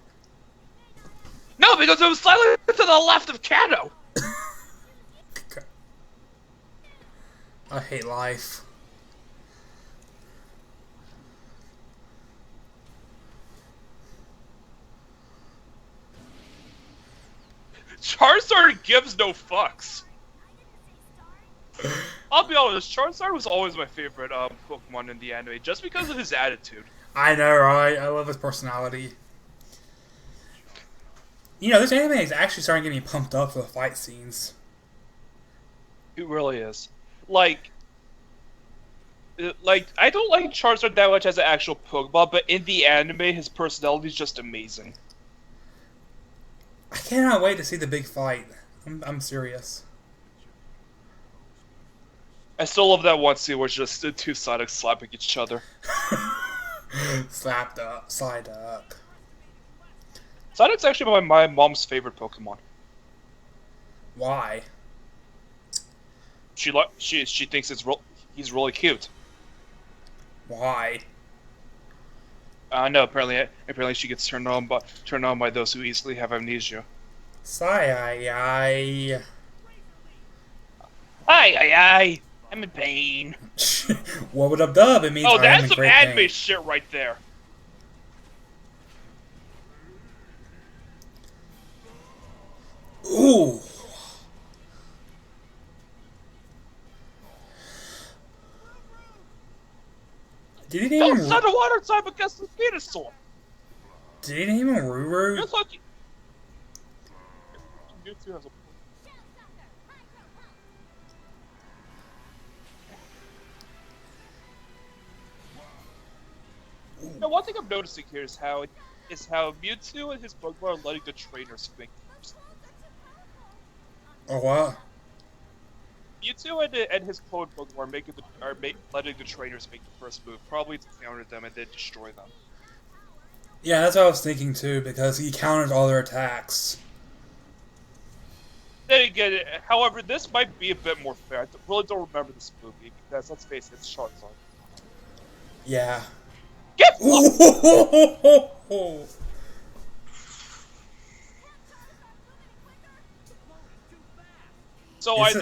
No, because it was slightly to the left of Kanto. I hate life. Charizard gives no fucks. I'll be honest, Charizard was always my favorite Pokemon in the anime, just because of his attitude. I know, right? I love his personality. You know, this anime is actually starting to get me pumped up for the fight scenes. It really is. Like, I don't like Charizard that much as an actual Pokemon, but in the anime, his personality is just amazing. I cannot wait to see the big fight. I'm serious. I still love that one scene where it's just the two Sonics slapping each other. Slapped up, slide up. Sonic's actually my mom's favorite Pokemon. Why? She thinks he's really cute. Why? No, apparently she gets turned on by those who easily have amnesia. Sigh. Aye, I'm in pain. What would up dub? It means Oh, I am that's in some great anime pain. shit right there. Ooh. Did he name Don't him? send a water type against the Venusaur. Did he name him Ruru? You're lucky. Mewtwo has a. Now, one thing I'm noticing here is how Mewtwo and his Pokemon are letting the trainers think first. Oh what? Mewtwo and his clone Pokemon are letting the trainers make the first move, probably to counter them and then destroy them. Yeah, that's what I was thinking too, because he countered all their attacks. Then again, however, this might be a bit more fair. I really don't remember this movie because, let's face it, it's Charizard. Yeah. Get Ooh. So Is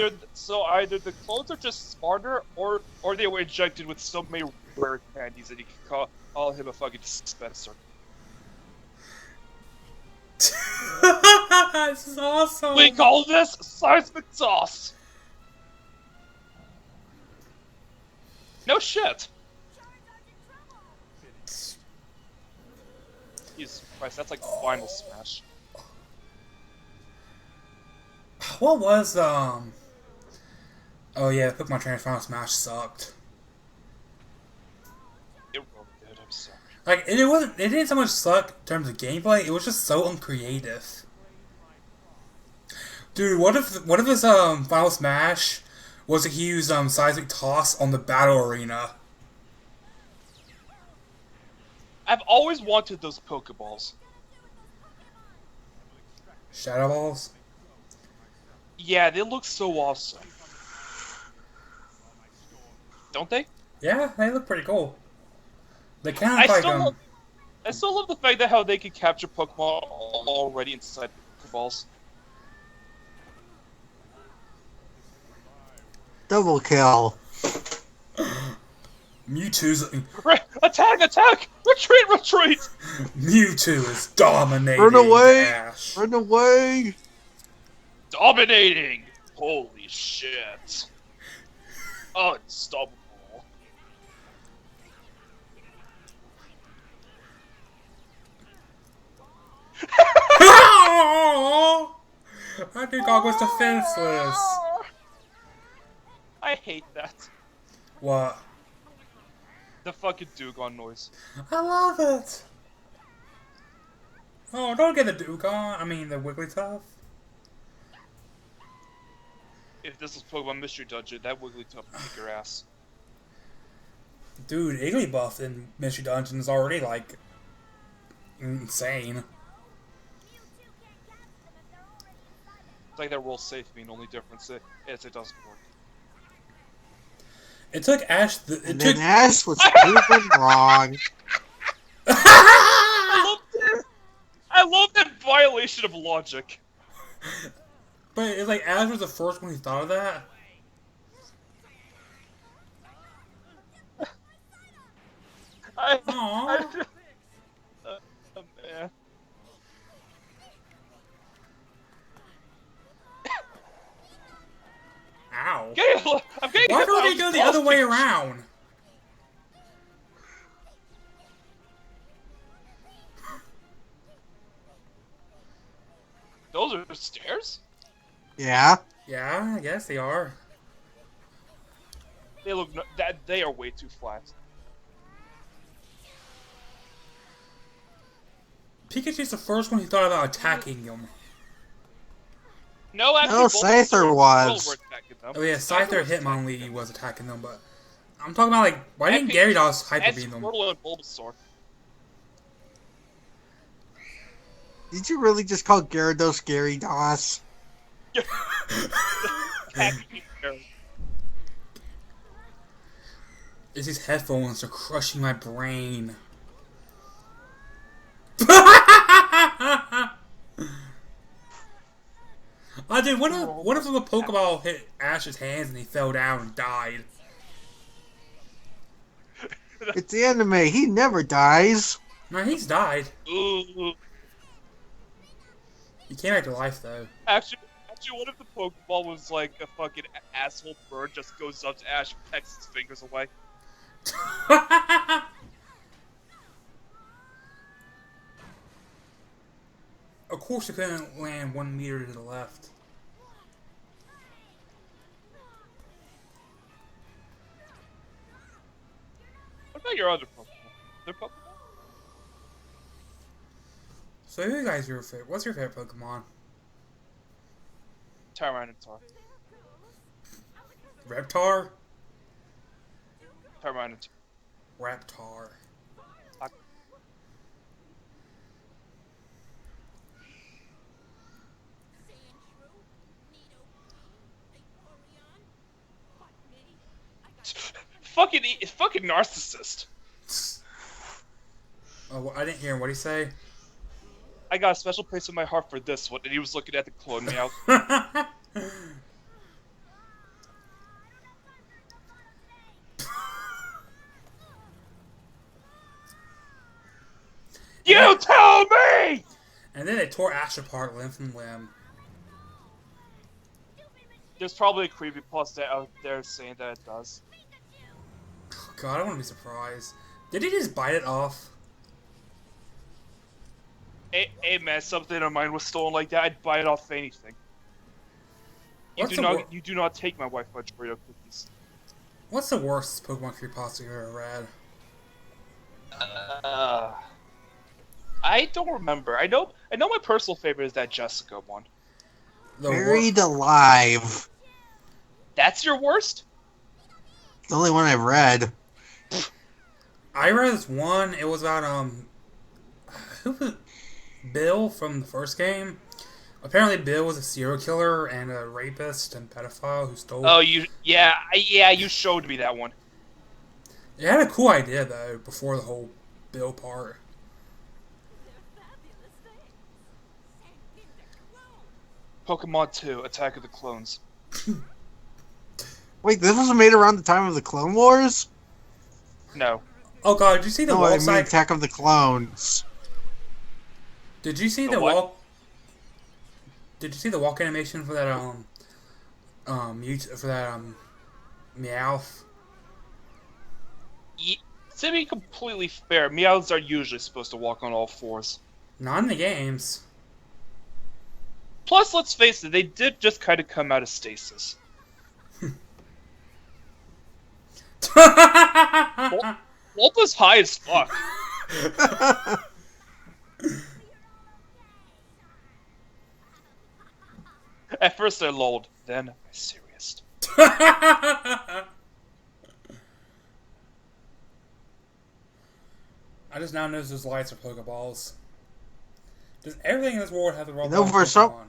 either the clones are just smarter, or they were injected with so many rare candies that you can call him a fucking dispenser. This is awesome. We call this seismic sauce. No shit. Jesus Christ, that's like Final Smash. What was Oh yeah, the Pokemon Trainer Final Smash sucked. It really did. I'm sorry. Like it wasn't. It didn't so much suck in terms of gameplay. It was just so uncreative. Dude, what if this Final Smash was he used seismic toss on the battle arena? I've always wanted those Pokeballs. Shadow Balls? Yeah, they look so awesome. Don't they? Yeah, they look pretty cool. They kind I of like still love the fact that how they can capture Pokemon already inside Pokeballs. Double kill. Mewtwo's Attack! Attack! Retreat! Retreat! Mewtwo is dominating Run away! Ash. Run away! Dominating! Holy shit! Unstoppable. I think I was defenseless. I hate that. What? The fucking Dugong noise. I love it. Oh, don't get the Dugong. I mean, the Wigglytuff. If this was Pokemon Mystery Dungeon, that Wigglytuff would kick your ass. Dude, Igglybuff in Mystery Dungeon is already, like, insane. It's like that roll safe mean, only difference is it doesn't work. It took Ash... And then Ash was proven wrong. I love that violation of logic. But it's like Ash was the first one who thought of that. Aww. Man. Ow. I'm getting Why don't they go the other way around? Those are stairs? Yeah. Yeah, I guess they are. They look they are way too flat. Pikachu's the first one who thought about attacking him. No, actually, No, both Scyther was. were attacking them. Oh yeah, Scyther Hitmonlee was attacking them, but I'm talking about like why didn't Gyarados Hyper Beam them? Squirtle and Bulbasaur. Did you really just call Gyarados Gary Doss? It's these headphones are crushing my brain. Oh, dude, what if the Pokeball hit Ash's hands and he fell down and died? It's the anime. He never dies. No, he's died. Ooh. He came back to life, though. Actually, what if the Pokeball was like a fucking asshole bird, just goes up to Ash, pecks his fingers away? Of course, it couldn't land 1 meter to the left. What about your other Pokemon? Their Pokemon? So, who guys your favorite? What's your favorite Pokemon? Tyranitar. Reptar? Tyranitar. Raptar. Fucking narcissist. Oh, I didn't hear him. What did he say? I got a special place in my heart for this one, and he was looking at the clone meow. You tell me! And then they tore Ash apart limb from limb. There's probably a creepypasta out there saying that it does. God, I don't want to be surprised. Did he just bite it off? Hey man, something of mine was stolen like that. I'd buy it off anything. You do not take my wife fudge Oreo cookies. What's the worst Pokemon creepypasta you've ever read? I don't remember. I know my personal favorite is that Jessica one. Buried Alive. That's your worst? The only one I've read. I read this one. It was about who was Bill from the first game? Apparently, Bill was a serial killer and a rapist and pedophile who stole. Oh, you showed me that one. It had a cool idea though. Before the whole Bill part. Pokemon 2: Attack of the Clones. Wait, this was made around the time of the Clone Wars? No. Oh god, did you see the No, wall I mean side? Attack of the Clones. Did you see The the what? walk? Did you see the walk animation for that Meowth? To be completely fair, Meows are usually supposed to walk on all fours. Not in the games. Plus, let's face it, they did just kind of come out of stasis. Walt was high as fuck. At first I lulled, then I serious. I just now noticed those lights are Pokeballs. Does everything in this world have the wrong Pokemon?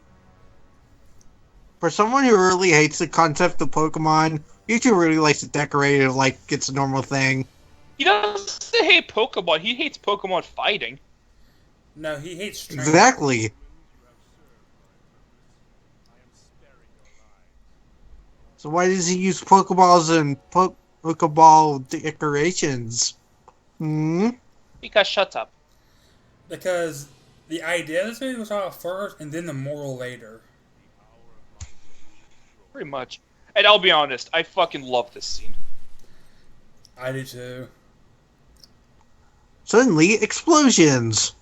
For someone who really hates the concept of Pokemon, Mewtwo really likes to decorate it like it's a normal thing. He doesn't hate Pokemon, he hates Pokemon fighting. No, he hates training. Exactly. So why does he use Pokeballs and Pokeball decorations? Because shut up. Because the idea of this movie was out first, and then the moral later. Pretty much. And I'll be honest, I fucking love this scene. I do too. Suddenly, explosions.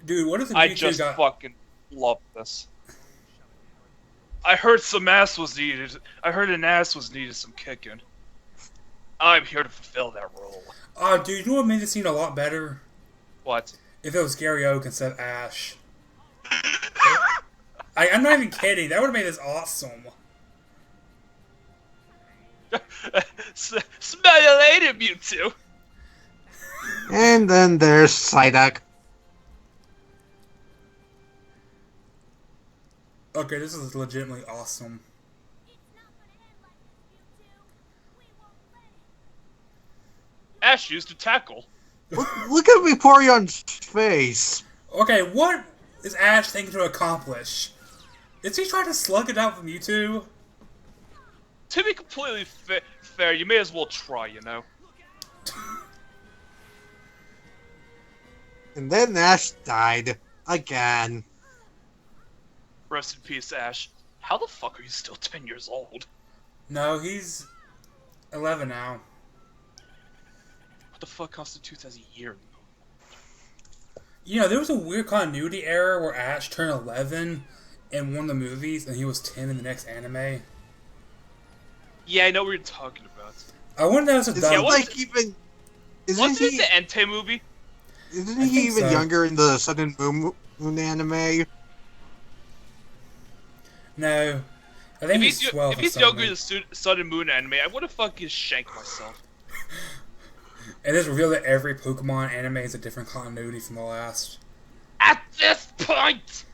Dude, what if the I Mewtwo just got... fucking love this. I heard some ass was needed. I heard an ass was needed some kicking. I'm here to fulfill that role. Dude, you know what made this scene a lot better? What? If it was Gary Oak instead of Ash. I'm not even kidding. That would have made this awesome. Smell you later, Mewtwo. And then there's Psyduck. Okay, this is legitimately awesome. Ash used to tackle. Look at Vaporeon's face. Okay, what is Ash thinking to accomplish? Is he trying to slug it out from Mewtwo? To be completely fair, you may as well try, you know. And then Ash died. Again. Rest in peace, Ash. How the fuck are you still 10 years old? No, he's 11 now. What the fuck constitutes as a year? You know, there was a weird continuity error where Ash turned 11 in one of the movies and he was 10 in the next anime. Yeah, I know what you're talking about. I wonder if that's a Isn't dumb... like even... Wasn't it the Entei movie? Isn't I he think even so. younger in the Sun and Moon anime? No. I think he's 12 If or he's something. younger than Sun and Moon anime, I would have fucking shanked myself. And it's revealed that every Pokemon anime is a different continuity from the last. At this point!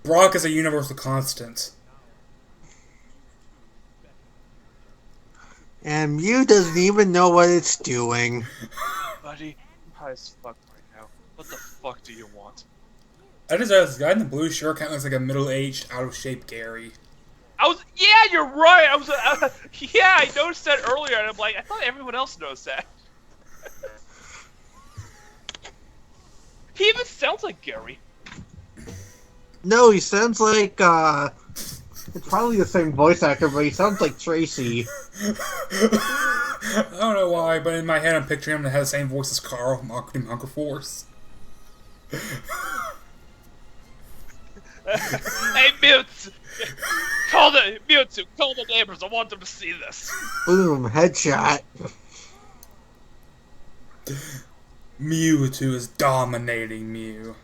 Brock is a universal constant. And Mew doesn't even know what it's doing. Buddy, I'm high as fuck right now. What the fuck do you want? I just noticed this guy in the blue shirt kind of looks like a middle-aged, out-of-shape Gary. Yeah, you're right. Yeah, I noticed that earlier, and I'm like, I thought everyone else noticed that. He even sounds like Gary. No, he sounds like, it's probably the same voice actor, but he sounds like Tracy. I don't know why, but in my head I'm picturing him that has the same voice as Carl from Team Hunger Force. Hey, Mewtwo! Call the neighbors. I want them to see this. Boom, headshot. Mewtwo is dominating Mew.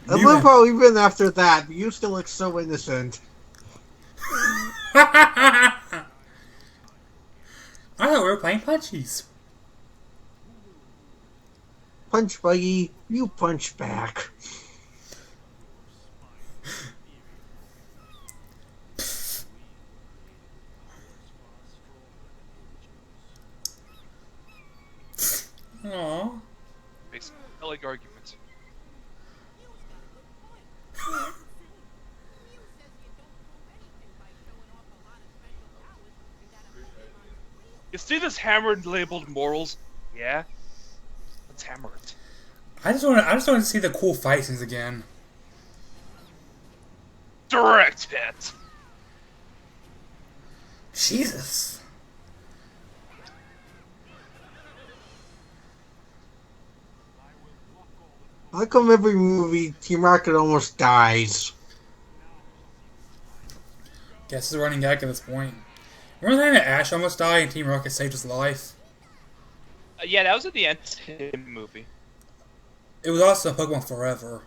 I love how even after that, you still look so innocent. I thought we were playing punchies. Punch Buggy, you punch back. Aww. Makes an compelling argument. You see this hammer labeled morals? Yeah? Let's hammer it. I just want to see the cool fight scenes again. Direct hit! Jesus. How come every movie Team Rocket almost dies? Guess it's a running gag at this point. Remember the time that Ash almost died and Team Rocket saved his life? Yeah, that was at the end of the movie. It was also Pokemon Forever.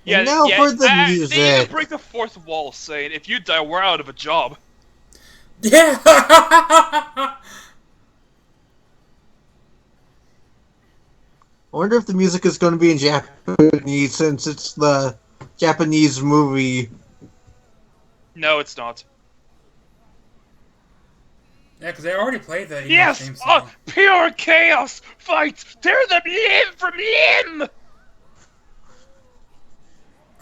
And now for the music. They even break the fourth wall saying, if you die, we're out of a job. Yeah! I wonder if the music is going to be in Japanese since it's the Japanese movie. No, it's not. Yeah, because they already played the English Yes! theme song. Pure chaos! Fight! Tear them limb from limb!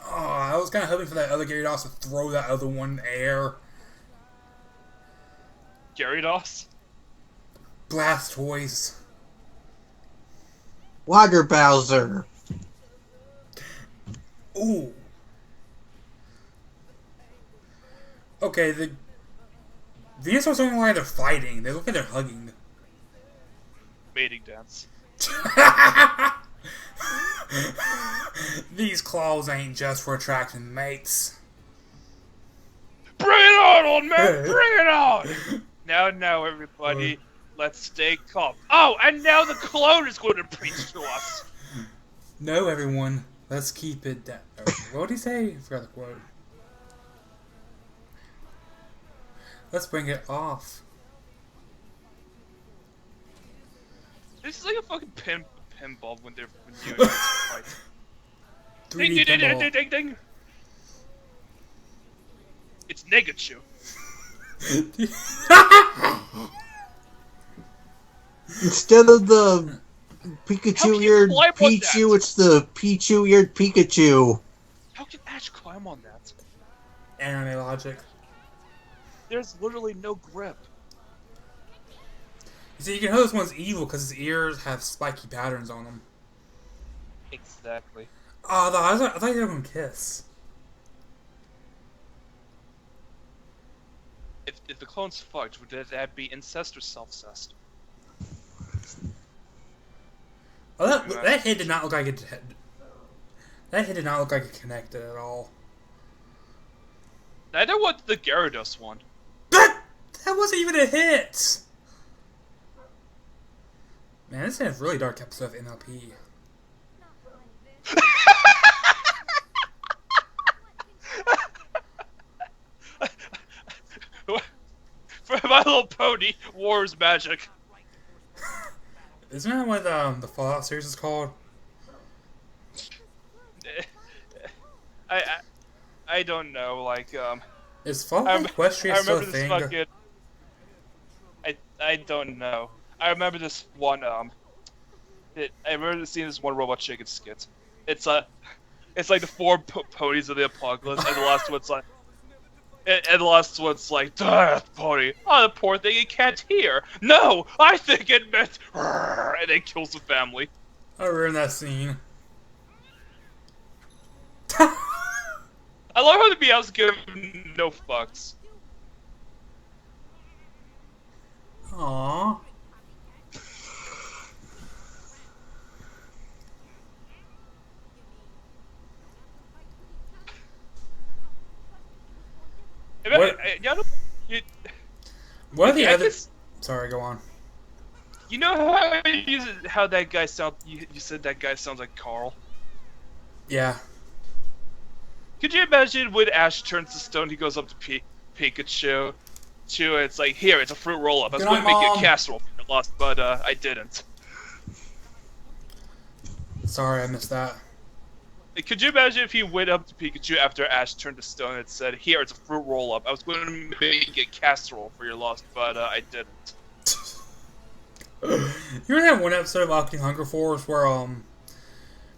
Oh, I was kind of hoping for that other Gyarados to throw that other one in the air. Gyarados? Blastoise. Water Bowser. Ooh. Okay, the Venusaurs don't look like they're fighting. They look like they're hugging. Mating dance. These claws ain't just for attracting mates. Bring it on, old man! Bring it on! Now, everybody, let's stay calm. Oh, and now the clone is going to preach to us. No, everyone, let's keep it down. What did he say? I forgot the quote. Let's bring it off. This is like a fucking pinball when you fight. 3D Ding, ding, ding, pinball. ding, ding, ding. It's Negachu. Instead of the Pikachu-eared climb on Pichu, that? it's the Pichu-eared Pikachu. How can Ash climb on that? Anime logic. There's literally no grip. You see, you can know this one's evil because his ears have spiky patterns on them. Exactly. Oh, I thought you were going to kiss. If the clones fucked, would that be incest or self-cest? Oh, that hit did not look like it. That hit did not look like it connected at all. Neither what the Gyarados one. That wasn't even a hit. Man, this is a really dark episode of NLP. For My Little Pony, War is Magic. Isn't that what the Fallout series is called? I don't know, like, Is Fallout Equestria I still a remember this thing? fucking... I don't know. I remember this one. I remember seeing this one Robot Chicken skit. It's it's like the four ponies of the apocalypse, and the last one's like, and the last one's like, Death Pony. Oh, the poor thing, it can't hear. No, I think it meant, and it kills the family. I ruined that scene. I love how the Meows give no fucks. Aww. What? What are the other? Sorry, go on. You know how that guy sound? You said that guy sounds like Carl. Yeah. Could you imagine when Ash turns to stone? He goes up to Pikachu. It's like, here, it's a fruit roll-up. I was going to make you a casserole for your lost, but I didn't. Sorry, I missed that. Could you imagine if he went up to Pikachu after Ash turned to stone and said, here, it's a fruit roll-up. I was going to make you a casserole for your lost, but I didn't. You remember that one episode of Octane Hunger Force where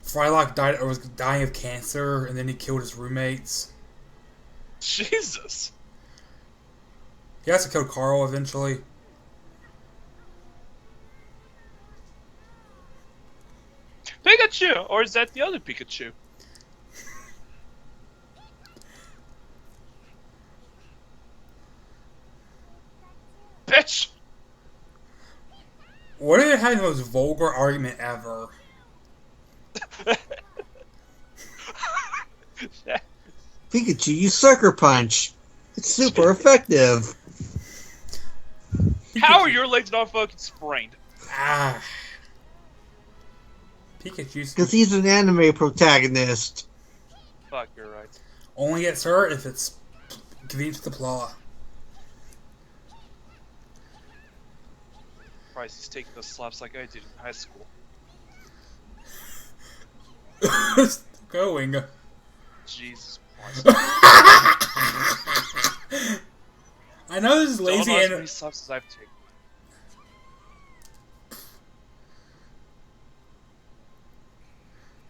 Frylock died or was dying of cancer and then he killed his roommates? Jesus. He has to kill Carl eventually. Pikachu! Or is that the other Pikachu? Bitch! What if they had the most vulgar argument ever? Pikachu, you sucker punch. It's super effective. How are your legs not fucking sprained? Ah. Pikachu's Because he's an anime protagonist. Fuck, you're right. only gets hurt if it's convenient to the plot. Christ, he's taking those slaps like I did in high school. Going. Jesus Christ. I know this is lazy Don't ask and how many slaps I've taken.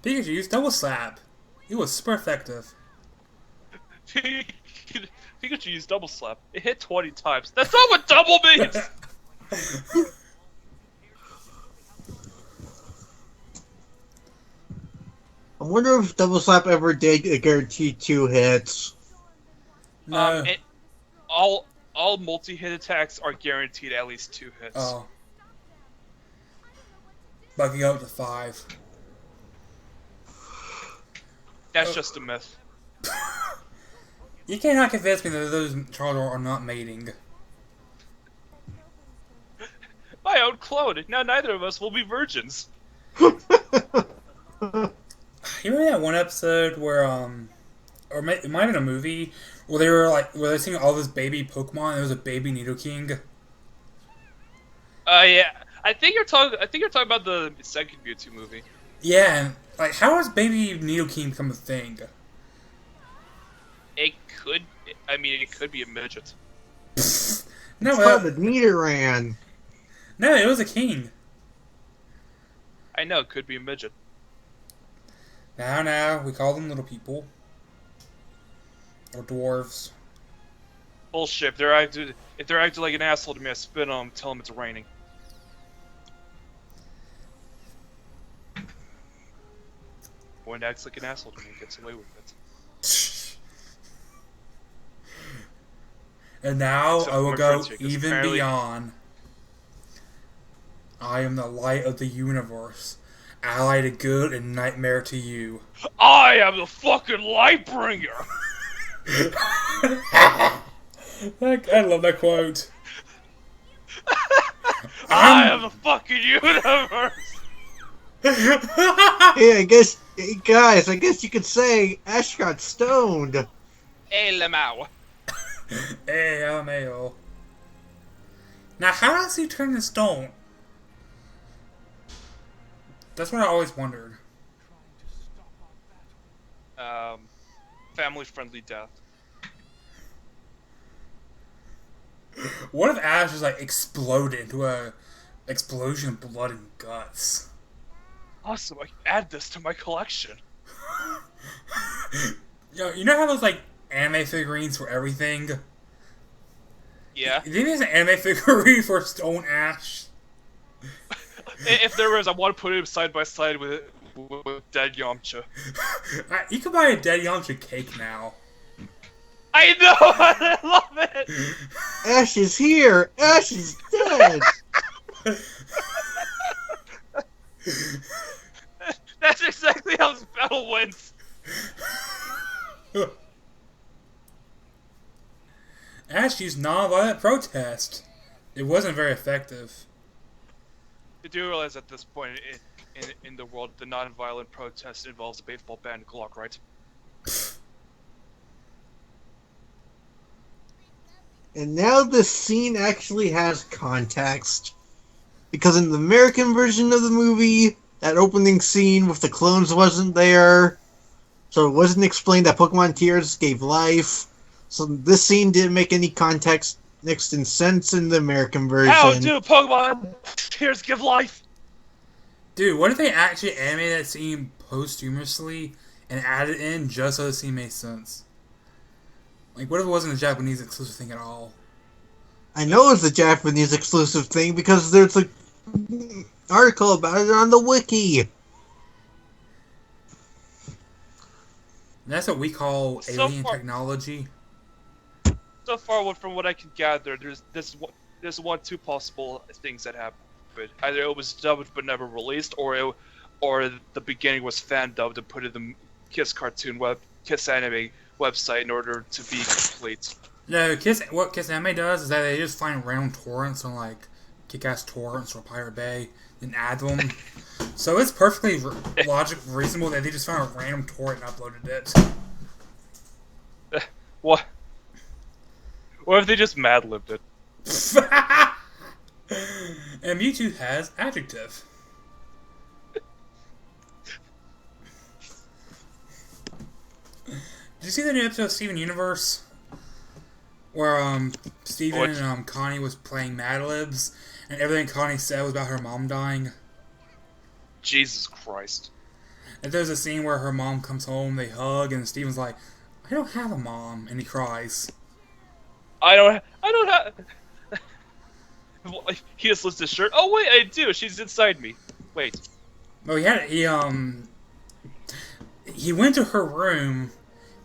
Pikachu used double slap. It was super effective. Pikachu used double slap. It hit 20 times. That's not what double means! I wonder if Double Slap ever did guarantee 2 hits. No. All multi-hit attacks are guaranteed at least 2 hits. Oh. Bugging up to 5. That's just a myth. You cannot convince me that those Charizard are not mating. My own clone. Now neither of us will be virgins. You remember that one episode where, or it might have been a movie, where they were seeing all this baby Pokemon, and there was a baby Nidoking? Yeah. I think you're talking about the second Mewtwo movie. Yeah, and, how has baby Nidoking become a thing? It could be a midget. No, It's called the Nidoran. no, it was a king. I know, it could be a midget. Now, we call them little people. Or dwarves. Bullshit. If they're acting like an asshole to me, I spit on them, tell them it's raining. One acts like an asshole to me and gets away with it. And now Except I will for go Frenchie, 'cause even apparently- beyond. I am the light of the universe, ally to good and nightmare to you. I am the fucking Lightbringer! I love that quote. I am the fucking universe! Hey, guys, I guess you could say Ash got stoned. Hey, Lamau. Hey, LMAO. Now, how does he turn to stone? That's what I always wondered. Family-friendly death. What if Ash just like exploded into a explosion of blood and guts? Awesome! I can add this to my collection. Yo, you know how those like anime figurines for everything? Yeah. Do you think there's an anime figurine for Stone Ash? If there was, I want to put him side by side with Dead Yamcha. You can buy a Dead Yamcha cake now. I know! I love it! Ash is here! Ash is dead! That's exactly how this battle went. Ash used non-violent protest. It wasn't very effective. You do realize at this point in the world, the non-violent protest involves a baseball bat and Glock, right? And now this scene actually has context. Because in the American version of the movie, that opening scene with the clones wasn't there. So it wasn't explained that Pokemon Tears gave life. So this scene didn't make any context next in sense in the American version. How do Pokemon Tears give life? Dude, what if they actually animated that scene posthumously and added in just so the scene made sense? Like, what if it wasn't a Japanese exclusive thing at all? I know it's a Japanese exclusive thing because there's an article about it on the wiki. And that's what we call So alien far- technology. So far, from what I can gather, there's two possible things that happened. Either it was dubbed but never released, or the beginning was fan dubbed and put in the Kiss anime website in order to be complete. No, what Kiss Anime does is that they just find random torrents on like Kick-Ass Torrents or Pirate Bay and add them. So it's perfectly reasonable that they just found a random torrent and uploaded it. What? What if they just mad-libbed it? And Mewtwo has adjective. Did you see the new episode of Steven Universe? Where Steven and Connie was playing Mad Libs, and everything Connie said was about her mom dying. Jesus Christ. And there's a scene where her mom comes home, they hug, and Steven's like, I don't have a mom, and he cries. I don't have... He just lifts his shirt. Oh wait, I do. She's inside me. Wait. Well, he went to her room.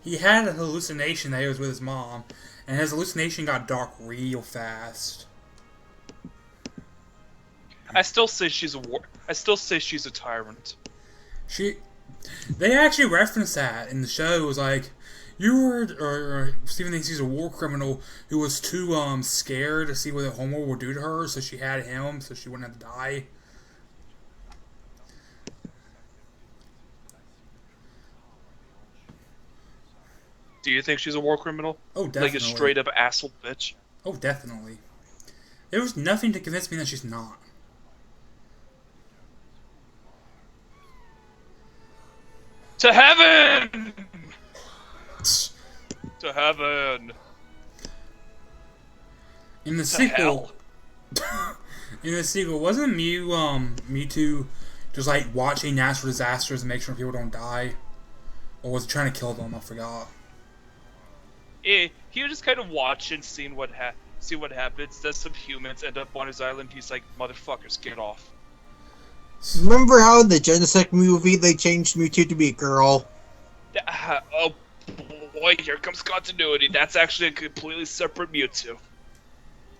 He had a hallucination that he was with his mom, and his hallucination got dark real fast. I still say she's a tyrant. They actually referenced that in the show. It was like, Steven thinks he's a war criminal who was too scared to see what the homeworld would do to her, so she had him so she wouldn't have to die. Do you think she's a war criminal? Oh, definitely. Like a straight up asshole bitch? Oh, definitely. There was nothing to convince me that she's not. To heaven! To heaven! In the To sequel, hell. Wasn't Mewtwo just like watching natural disasters and make sure people don't die? Or was he trying to kill them? I forgot. He was just kind of watching, seeing what happens. Then some humans end up on his island. He's like, motherfuckers, get off. Remember how in the Genesect movie they changed Mewtwo to be a girl? Oh boy, here comes continuity. That's actually a completely separate Mewtwo.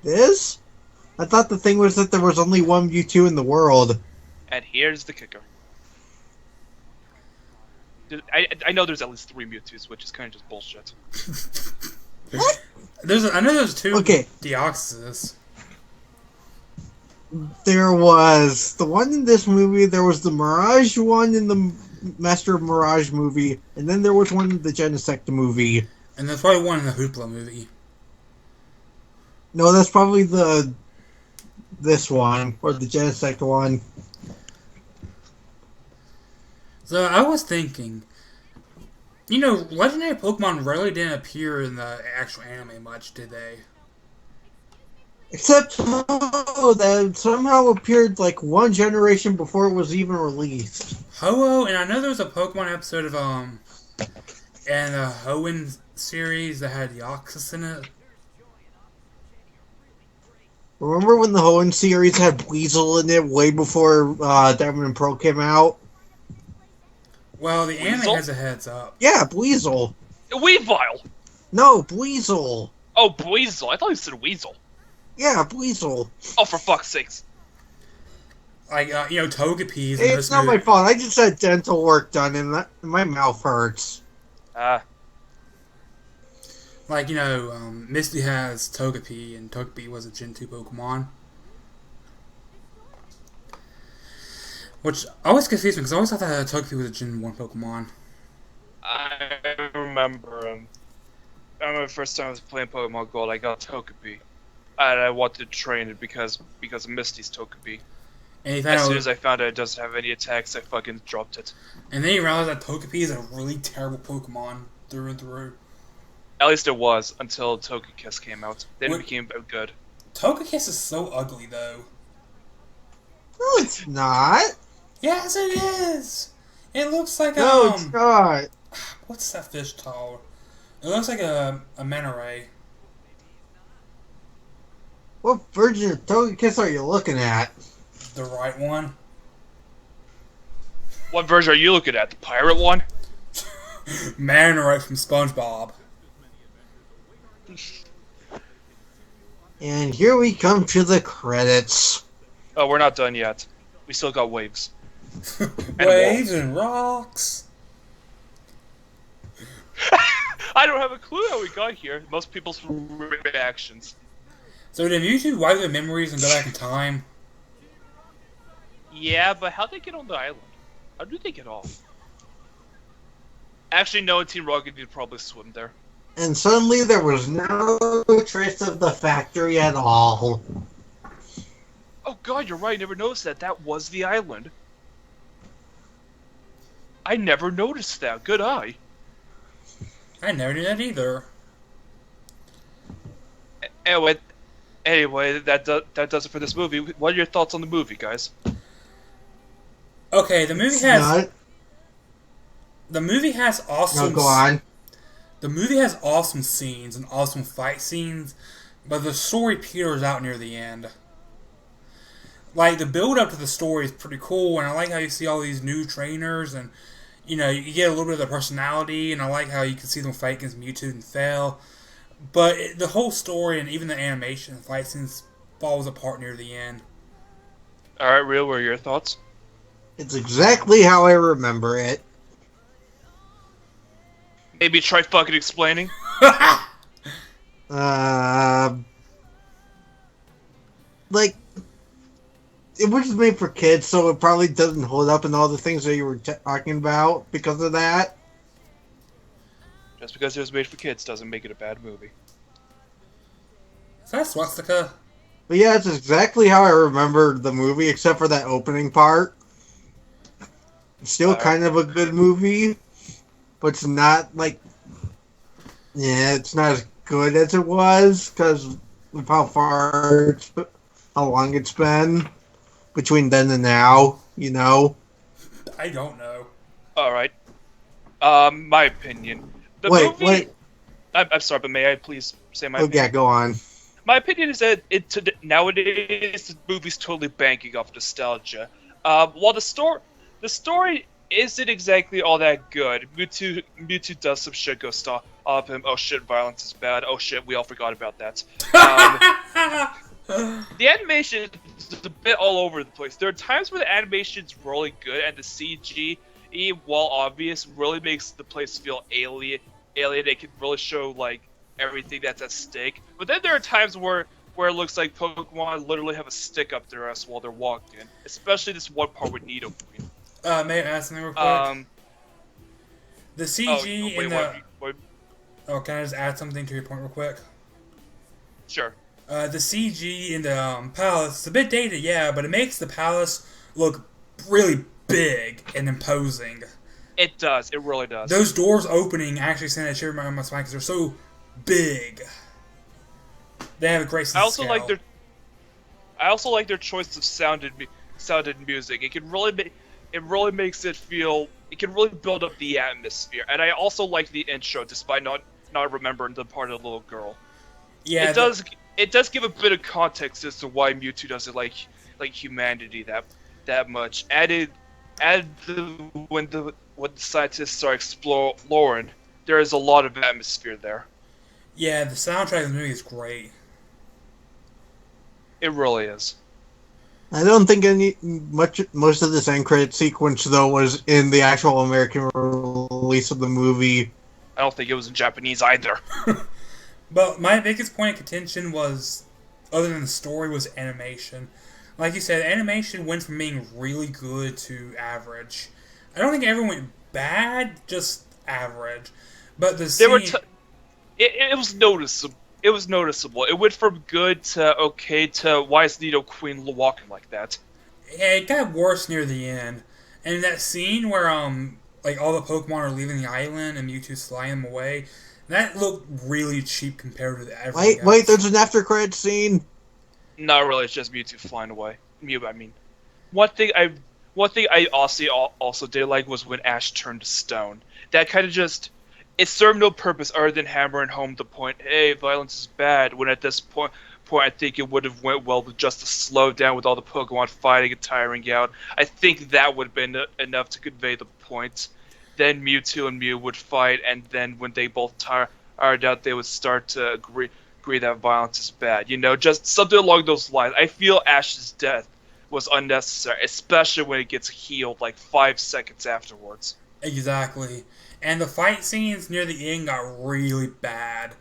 This? I thought the thing was that there was only one Mewtwo in the world. And here's the kicker. I know there's at least 3 Mewtwo's, which is kind of just bullshit. What? I know there's 2 Okay. Deoxys. There was the one in this movie, there was the Mirage one in the Master of Mirage movie, and then there was one in the Genesect movie. And there's probably one in the Hoopla movie. No, that's probably this one, or the Genesect one. So I was thinking, legendary Pokemon really didn't appear in the actual anime much, did they? Except that somehow appeared like one generation before it was even released. Ho-Oh, and I know there was a Pokemon episode of and the Hoenn series that had Deoxys in it. Remember when the Hoenn series had Weasel in it way before Diamond and Pearl came out? Well, the anime Weasel? has a heads up. Yeah, Weasel. Weavile. No, Weasel. Oh, Weasel. I thought you said Weasel. Yeah, Weasel. Oh, for fuck's sakes. Like, Togepi's in Hey, this it's not movie. my fault. I just had dental work done and my mouth hurts. Like, Misty has Togepi, and Togepi was a Gen 2 Pokemon. Which always confused me, because I always thought that Togepi was a Gen 1 Pokemon. I remember I remember the first time I was playing Pokemon Gold, I got Togepi. And I wanted to train it because of Misty's Togepi. And, As soon as I found out it doesn't have any attacks, I fucking dropped it. and then you realize that Togepi is a really terrible Pokemon through and through. At least it was, until Togekiss came out. Then it What? became good. Togekiss is so ugly, though. No, it's not. Yes, it is! It looks like, No, it's not. what's that fish called? It looks like a manta ray. What version of Togekiss are you looking at? The right one. What version are you looking at? The pirate one? Manta ray from SpongeBob. And here we come to the credits. Oh, we're not done yet. We still got waves. Waves and rocks. I don't have a clue how we got here. Most people's reactions. So did Mewtwo wipe their memories and go back in time? Yeah, but how'd they get on the island? How did they get off? Actually, no, Team Rocket would probably swim there. And suddenly there was no trace of the factory at all. Oh god, you're right, I never noticed that. That was the island. I never noticed that. Good eye. I never knew that either. Anyway, that does it for this movie. What are your thoughts on the movie, guys? Okay, the movie has No, awesome. go on. The movie has awesome scenes and awesome fight scenes, but the story peters out near the end. Like, the build up to the story is pretty cool, and I like how you see all these new trainers, and you get a little bit of their personality, and I like how you can see them fight against Mewtwo and fail. But the whole story and even the animation and fight scenes falls apart near the end. Alright, Real, what are your thoughts? It's exactly how I remember it. Maybe try fucking explaining? Like, it was made for kids, so it probably doesn't hold up in all the things that you were talking about because of that. Just because it was made for kids doesn't make it a bad movie. Is that a swastika? But yeah, it's exactly how I remember the movie, except for that opening part. It's still kind of a good movie, but it's not like... Yeah, it's not as good as it was, because of how long it's been between then and now, I don't know. Alright. My opinion. The movie... Wait. I'm sorry, but may I please say my Oh, opinion? yeah, go on. My opinion is that nowadays the movie's totally banking off nostalgia. While the story isn't exactly all that good. Mewtwo does some shit go stop him. Oh shit, violence is bad. Oh shit, we all forgot about that. The animation is a bit all over the place. There are times where the animation's really good and the CG, while obvious, really makes the place feel alien. It can really show like everything that's at stake. But then there are times where it looks like Pokemon literally have a stick up their ass while they're walking. Especially this one part with Nidoqueen. May I ask something real quick? The CG in the... Oh, can I just add something to your point real quick? Sure. The CG in the palace is a bit dated, yeah, but it makes the palace look really big and imposing. It does. It really does. Those doors opening actually send a shiver down my spine because they're so big. They have a great sense I also of like scale. I also like their choice of sound and music. It really makes it feel. It can really build up the atmosphere, and I also like the intro, despite not remembering the part of the little girl. Yeah, It does it does give a bit of context as to why Mewtwo doesn't like humanity that much. When the scientists are exploring, there is a lot of atmosphere there. yeah, the soundtrack of the movie is great. It really is. I don't think most of this end credit sequence though was in the actual American release of the movie. I don't think it was in Japanese either. But my biggest point of contention was, other than the story, was animation. Like you said, animation went from being really good to average. I don't think it ever went bad, just average. But the There were scene, it was noticeable. It was noticeable. It went from good to okay to why is Nido Queen walking like that? yeah, it got worse near the end. And that scene where like all the Pokemon are leaving the island and Mewtwo's flying them away, that looked really cheap compared to everything Wait, else. there's an after credit scene. Not really. It's just Mewtwo flying away. Mew, I mean. One thing I one thing I also did like was when Ash turned to stone. That kind of just it served no purpose other than hammering home the point. Hey, violence is bad. When at this point I think it would have went well with just to slow down with all the Pokemon fighting and tiring out. I think that would have been enough to convey the point. Then Mewtwo and Mew would fight, and then when they both tired out, they would start to agree that violence is bad. You know, just something along those lines. I feel Ash's death was unnecessary, especially when it gets healed like 5 seconds afterwards. Exactly. And the fight scenes near the end got really bad.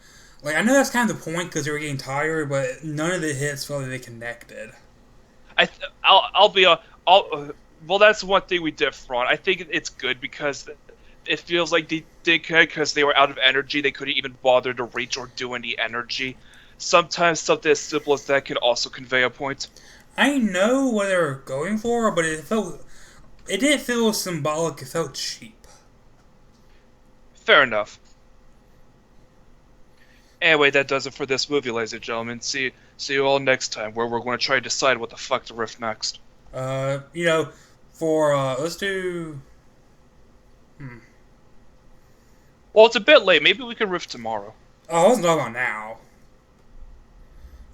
Like, I know that's kind of the point because they were getting tired, but none of the hits felt like they connected. I'll be well, that's one thing we differ on. I think it's good because it feels like they did because they were out of energy. They couldn't even bother to reach or do any energy. Sometimes something as simple as that can also convey a point. I know what they were going for, but it didn't feel symbolic. It felt cheap. Fair enough. Anyway, that does it for this movie, ladies and gentlemen. See you all next time, where we're going to try to decide what the fuck to riff next. You know, for let's do. Well, it's a bit late. Maybe we can riff tomorrow. Oh, I wasn't talking about now.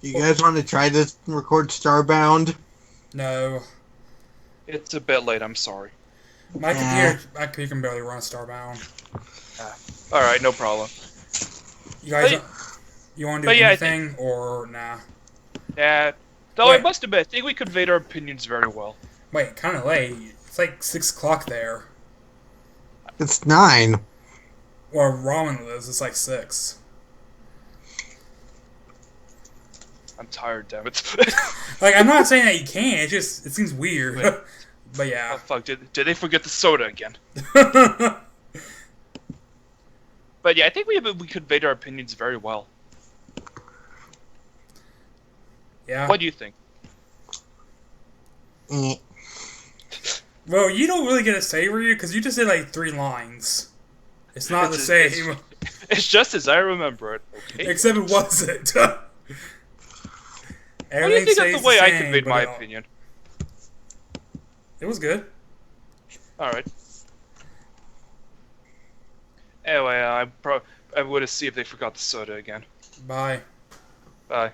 You guys want to try to record Starbound? No, It's a bit late. I'm sorry. my computer can barely run Starbound. All right, no problem. You guys, But- you want to do but yeah, I anything or nah? Yeah. Though I Wait. must admit, I think we conveyed our opinions very well. Wait, kind of late. It's like 6 o'clock there. It's 9. Where Ramen lives, it's like 6. I'm tired, damn it. Like, I'm not saying that you can't. It seems weird. Wait. But Oh yeah. fuck! Did they forget the soda again? But yeah, I think we conveyed our opinions very well. Yeah. What do you think? Eh. Well, you don't really get a say for you because you just did like 3 lines. It's not the same. It's just as I remember it. Okay. Except it wasn't. What do you Everything think stays of the way I same, conveyed but my opinion? It was good. All right. Anyway, I'm going to see if they forgot the soda again. Bye. Bye.